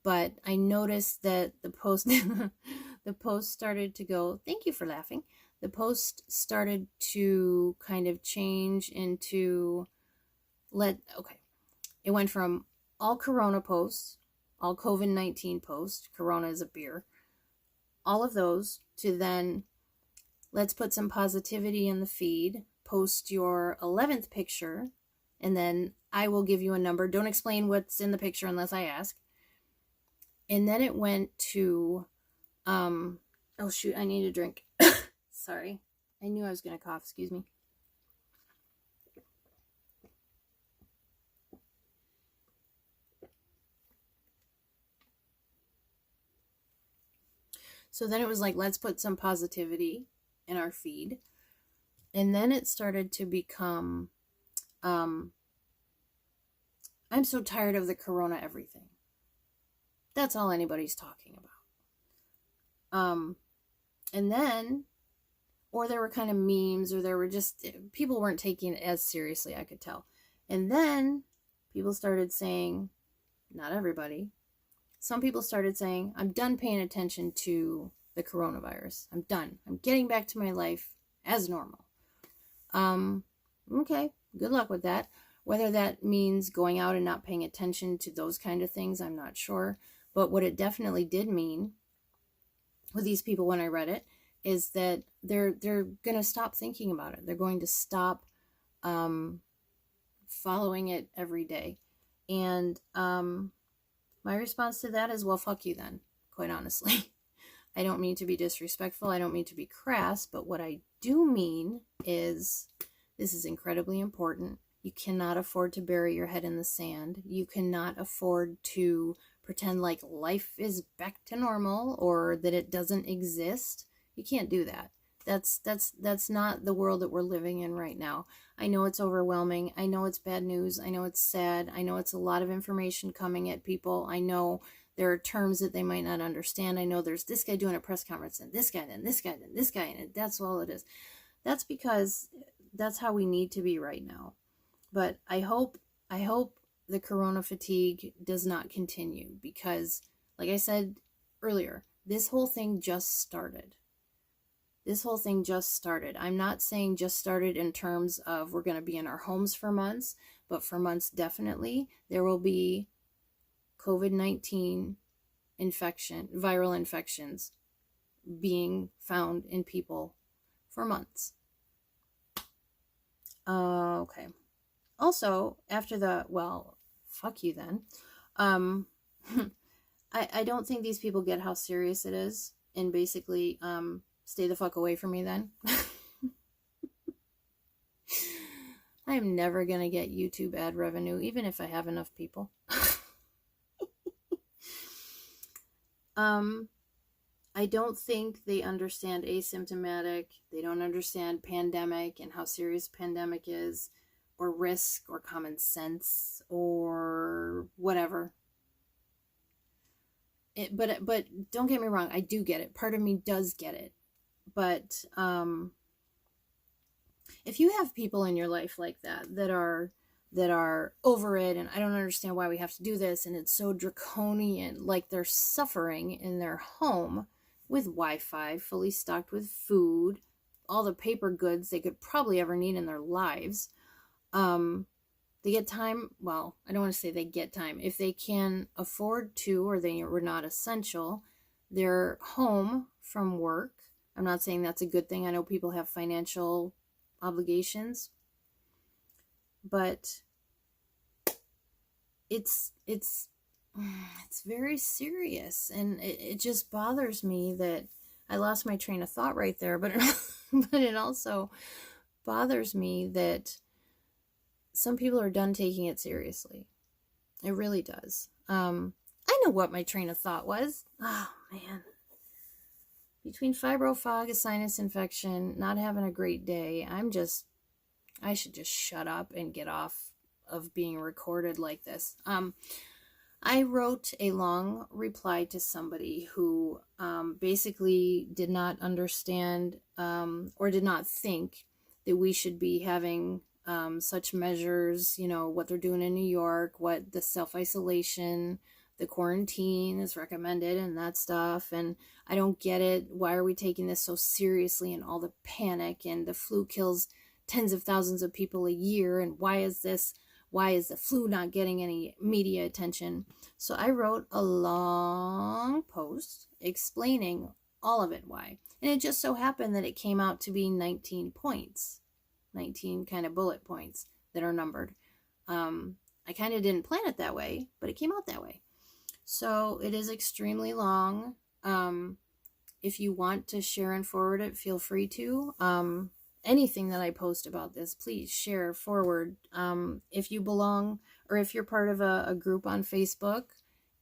But I noticed that the post the post started to go, thank you for laughing. The post started to kind of change into it went from all Corona posts, all COVID-19 posts, Corona is a beer, all of those, to then let's put some positivity in the feed, post your 11th picture, and then I will give you a number. Don't explain what's in the picture unless I ask. And then it went to, oh shoot, I need a drink. Sorry. I knew I was going to cough, excuse me. So then it was like, let's put some positivity in our feed. And then it started to become, I'm so tired of the Corona everything. That's all anybody's talking about. And then, or there were kind of memes, or there were just, people weren't taking it as seriously, I could tell. And then people started saying, not everybody, some people started saying, I'm done paying attention to the coronavirus. I'm done. I'm getting back to my life as normal. Okay, good luck with that. Whether that means going out and not paying attention to those kind of things, I'm not sure. But what it definitely did mean with these people when I read it is that they're going to stop thinking about it. They're going to stop following it every day. And my response to that is, well, fuck you then, quite honestly. I don't mean to be disrespectful. I don't mean to be crass. But what I do mean is, this is incredibly important. You cannot afford to bury your head in the sand. You cannot afford to pretend like life is back to normal or that it doesn't exist. You can't do that. That's not the world that we're living in right now. I know it's overwhelming. I know it's bad news. I know it's sad. I know it's a lot of information coming at people. I know there are terms that they might not understand. I know there's this guy doing a press conference and this guy, then this guy, then this guy, and that's all it is. That's because that's how we need to be right now. But I hope the Corona fatigue does not continue because, like I said earlier, this whole thing just started. I'm not saying just started in terms of we're going to be in our homes for months, but for months definitely there will be COVID-19 viral infections being found in people for months. Okay. Also, after well, fuck you then. I don't think these people get how serious it is, and basically, stay the fuck away from me then. I'm never gonna get YouTube ad revenue, even if I have enough people. I don't think they understand asymptomatic. They don't understand pandemic and how serious pandemic is, or risk, or common sense, or whatever. But don't get me wrong, I do get it. Part of me does get it. But if you have people in your life like that are over it, and I don't understand why we have to do this, and it's so draconian, like they're suffering in their home with Wi-Fi, fully stocked with food, all the paper goods they could probably ever need in their lives. They get time. Well, I don't want to say they get time. If they can afford to, or they were not essential, they're home from work. I'm not saying that's a good thing. I know people have financial obligations, but it's very serious, and it just bothers me that I lost my train of thought right there. But it also bothers me that some people are done taking it seriously. It really does. I know what my train of thought was. Oh man. Between fibro fog, a sinus infection, not having a great day, I should just shut up and get off of being recorded like this. I wrote a long reply to somebody who basically did not understand or did not think that we should be having such measures, what they're doing in New York, what the self-isolation, the quarantine is recommended and that stuff. And I don't get it. Why are we taking this so seriously, and all the panic, and the flu kills tens of thousands of people a year, and why is the flu not getting any media attention? So I wrote a long post explaining all of it, why. And it just so happened that it came out to be 19 points, 19 kind of bullet points that are numbered. I kind of didn't plan it that way, but it came out that way. So it is extremely long. If you want to share and forward it, feel free to. Anything that I post about this, please share, forward. If you belong, or if you're part of a group on Facebook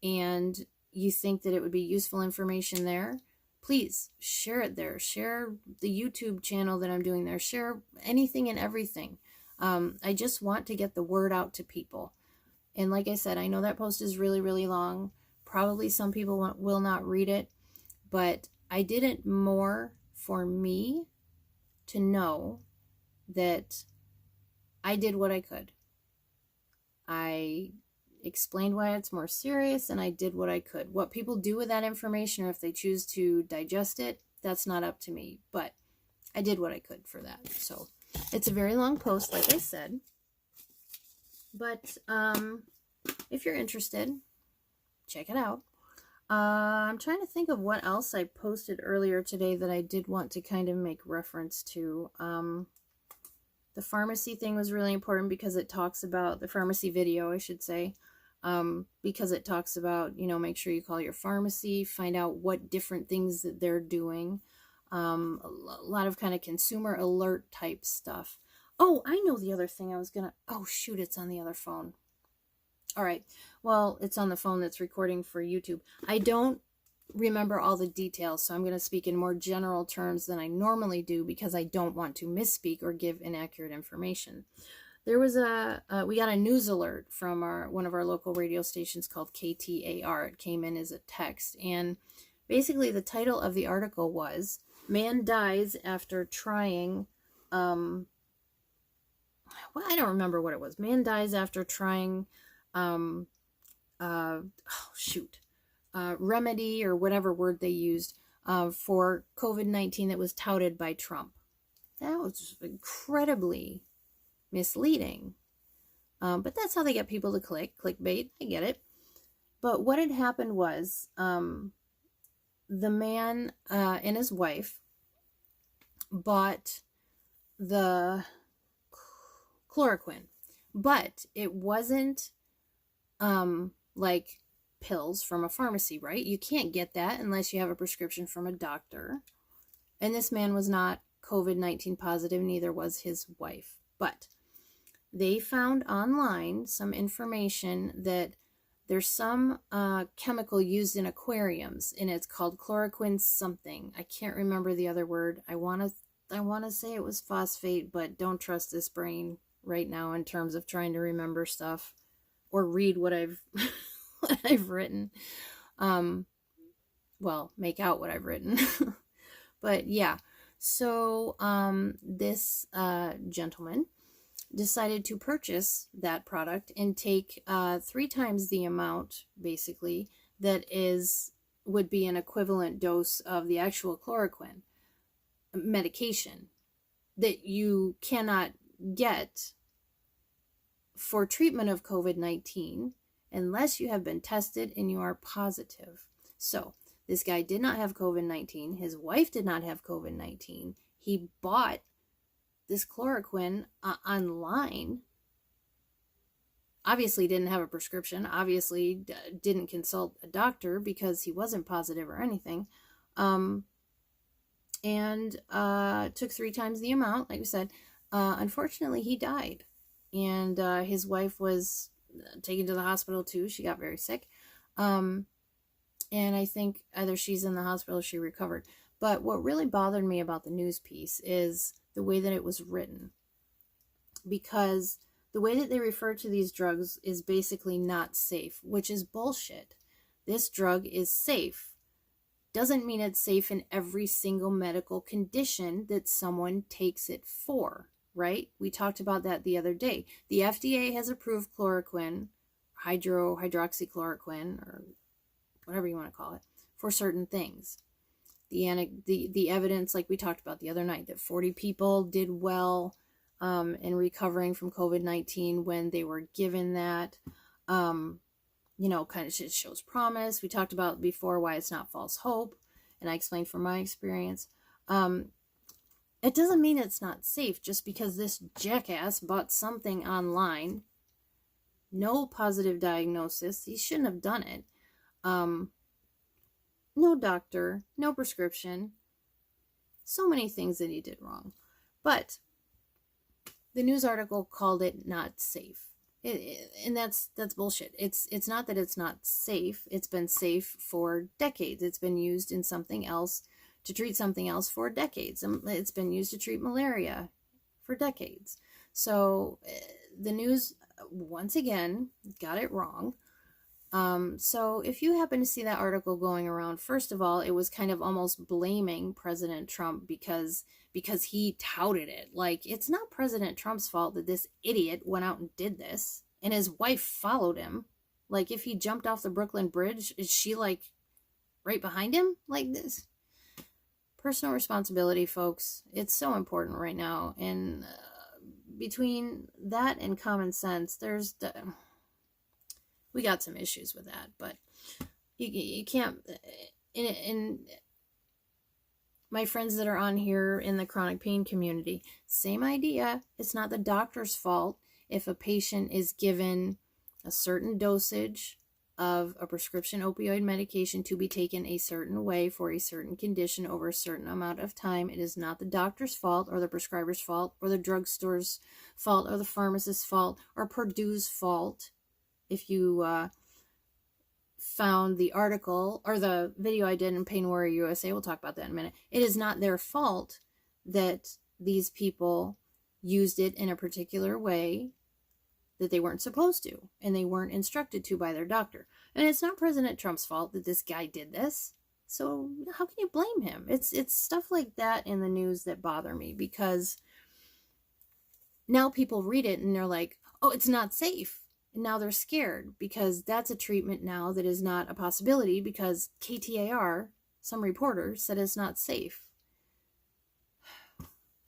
and you think that it would be useful information there, please share it there. Share the YouTube channel that I'm doing there. Share anything and everything. I just want to get the word out to people. And like I said, I know that post is really, really long. Probably some people will not read it, but I did it more for me to know that I did what I could. I explained why it's more serious, and I did what I could. What people do with that information, or if they choose to digest it, that's not up to me, but I did what I could for that. So it's a very long post, like I said, but if you're interested, check it out. I'm trying to think of what else I posted earlier today that I did want to kind of make reference to. The pharmacy thing was really important because it talks about the pharmacy video, I should say, because it talks about, make sure you call your pharmacy, find out what different things that they're doing. A lot of kind of consumer alert type stuff. Oh, I know the other thing I was gonna, oh shoot, it's on the other phone. All right, well, it's on the phone that's recording for YouTube. I don't remember all the details, so I'm going to speak in more general terms than I normally do because I don't want to misspeak or give inaccurate information. There was we got a news alert from one of our local radio stations called KTAR. It came in as a text, and basically the title of the article was, "Man dies after trying," well, I don't remember what it was. "Man dies after trying remedy," or whatever word they used, for COVID-19 that was touted by Trump. That was incredibly misleading. But that's how they get people to clickbait. I get it. But what had happened was, the man and his wife bought the chloroquine, but it wasn't like pills from a pharmacy, right? You can't get that unless you have a prescription from a doctor. And this man was not COVID-19 positive, neither was his wife. But they found online some information that there's some chemical used in aquariums, and it's called chloroquine something. I can't remember the other word. I want to say it was phosphate, but don't trust this brain right now in terms of trying to remember stuff or read what I've what I've written. Well, make out what I've written. But yeah, so this gentleman decided to purchase that product and take 3 times the amount, basically, that would be an equivalent dose of the actual chloroquine medication that you cannot get for treatment of COVID-19 unless you have been tested and you are positive. So this guy did not have COVID-19. His wife did not have COVID-19. He bought this chloroquine online. Obviously didn't have a prescription. Obviously didn't consult a doctor because he wasn't positive or anything. And took 3 times the amount, like we said. Unfortunately, he died. And his wife was taken to the hospital too. She got very sick. And I think either she's in the hospital or she recovered. But what really bothered me about the news piece is the way that it was written. Because the way that they refer to these drugs is basically not safe, which is bullshit. This drug is safe. Doesn't mean it's safe in every single medical condition that someone takes it for, right? We talked about that the other day. The FDA has approved chloroquine, hydroxychloroquine, or whatever you want to call it, for certain things. The evidence, like we talked about the other night, that 40 people did well in recovering from COVID-19 when they were given that, you know, kind of shows promise. We talked about before why it's not false hope, and I explained from my experience. It doesn't mean it's not safe just because this jackass bought something online. No positive diagnosis. He shouldn't have done it. No doctor, no prescription. So many things that he did wrong. But the news article called it not safe. And that's bullshit. It's not that it's not safe. It's been safe for decades. It's been used in something else to treat something else for decades. It's been used to treat malaria for decades. So the news, once again, got it wrong. So if you happen to see that article going around, first of all, it was kind of almost blaming President Trump because he touted it. Like, it's not President Trump's fault that this idiot went out and did this, and his wife followed him. Like, if he jumped off the Brooklyn Bridge, is she, like, right behind him? Like, this. Personal responsibility, folks. It's so important right now. And between that and common sense, we got some issues with that, but you can't, in my friends that are on here in the chronic pain community, same idea. It's not the doctor's fault if a patient is given a certain dosage of a prescription opioid medication to be taken a certain way for a certain condition over a certain amount of time. It is not the doctor's fault or the prescriber's fault or the drugstore's fault or the pharmacist's fault or Purdue's fault. If you found the article or the video I did in Pain Warrior USA, we'll talk about that in a minute. It is not their fault that these people used it in a particular way that they weren't supposed to, and they weren't instructed to by their doctor. And it's not President Trump's fault that this guy did this. So how can you blame him? It's stuff like that in the news that bother me, because now people read it and they're like, oh, it's not safe. And now they're scared because that's a treatment now that is not a possibility because KTAR, some reporter, said it's not safe.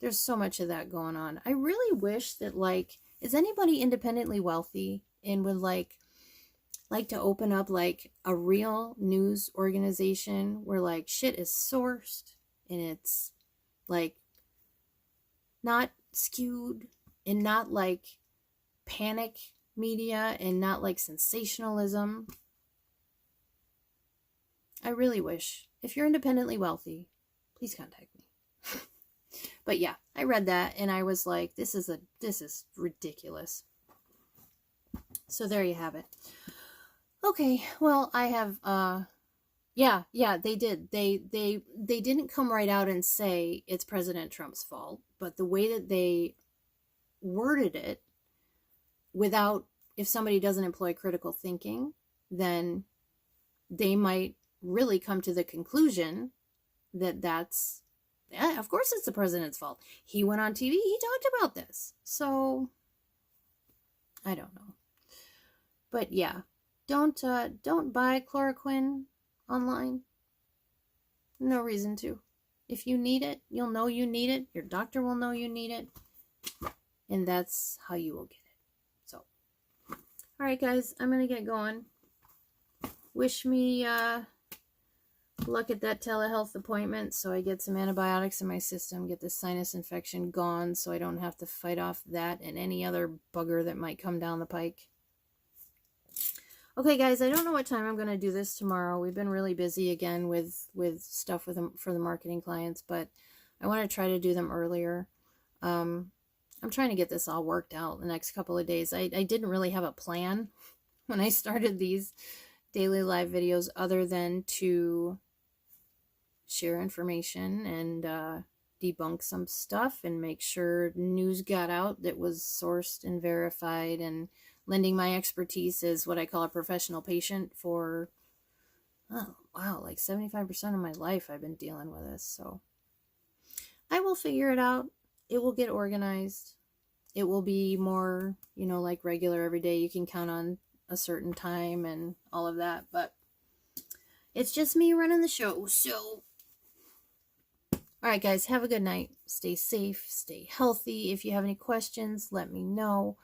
There's so much of that going on. I really wish that, like, is anybody independently wealthy and would like to open up like a real news organization where like shit is sourced and it's like not skewed and not like panic media and not like sensationalism. I really wish. If you're independently wealthy, please contact me. But yeah, I read that and I was like, this is ridiculous. So there you have it. Okay, well, I have yeah, they did. They didn't come right out and say it's President Trump's fault, but the way that they worded it, without, if somebody doesn't employ critical thinking, then they might really come to the conclusion that yeah, of course it's the president's fault. He went on TV, he talked about this. So, I don't know. But yeah, don't buy chloroquine online. No reason to. If you need it, you'll know you need it. Your doctor will know you need it. And that's how you will get it. Alright guys, I'm going to get going. Wish me luck at that telehealth appointment so I get some antibiotics in my system, get this sinus infection gone so I don't have to fight off that and any other bugger that might come down the pike. Okay guys, I don't know what time I'm going to do this tomorrow. We've been really busy again with stuff for the marketing clients, but I want to try to do them earlier. I'm trying to get this all worked out the next couple of days. I didn't really have a plan when I started these daily live videos other than to share information and debunk some stuff and make sure news got out that was sourced and verified, and lending my expertise as what I call a professional patient for, oh wow, like 75% of my life I've been dealing with this. So I will figure it out. It will get organized. It will be more, like regular every day. You can count on a certain time and all of that, but it's just me running the show. So all right, guys, have a good night. Stay safe, stay healthy. If you have any questions, let me know.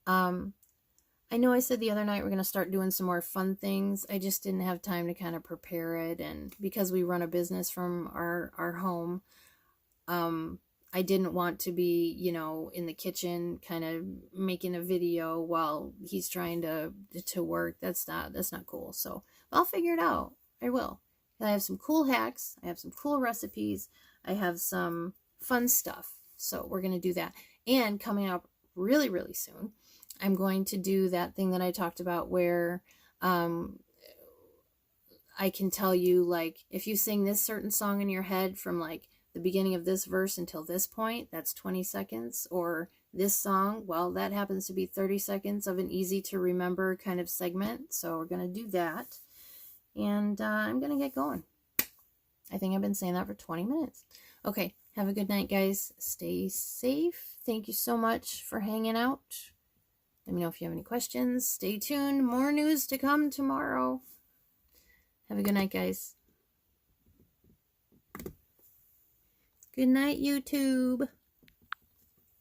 I know I said the other night we're going to start doing some more fun things. I just didn't have time to kind of prepare it. And because we run a business from our home, I didn't want to be, in the kitchen kind of making a video while he's trying to work. That's not cool. So I'll figure it out. I will. I have some cool hacks. I have some cool recipes. I have some fun stuff. So we're going to do that. And coming up really, really soon, I'm going to do that thing that I talked about where I can tell you, like, if you sing this certain song in your head from like the beginning of this verse until this point, that's 20 seconds. Or this song, well, that happens to be 30 seconds of an easy to remember kind of segment. So we're going to do that. And I'm going to get going. I think I've been saying that for 20 minutes. Okay, have a good night, guys. Stay safe. Thank you so much for hanging out. Let me know if you have any questions. Stay tuned. More news to come tomorrow. Have a good night, guys. Good night, YouTube.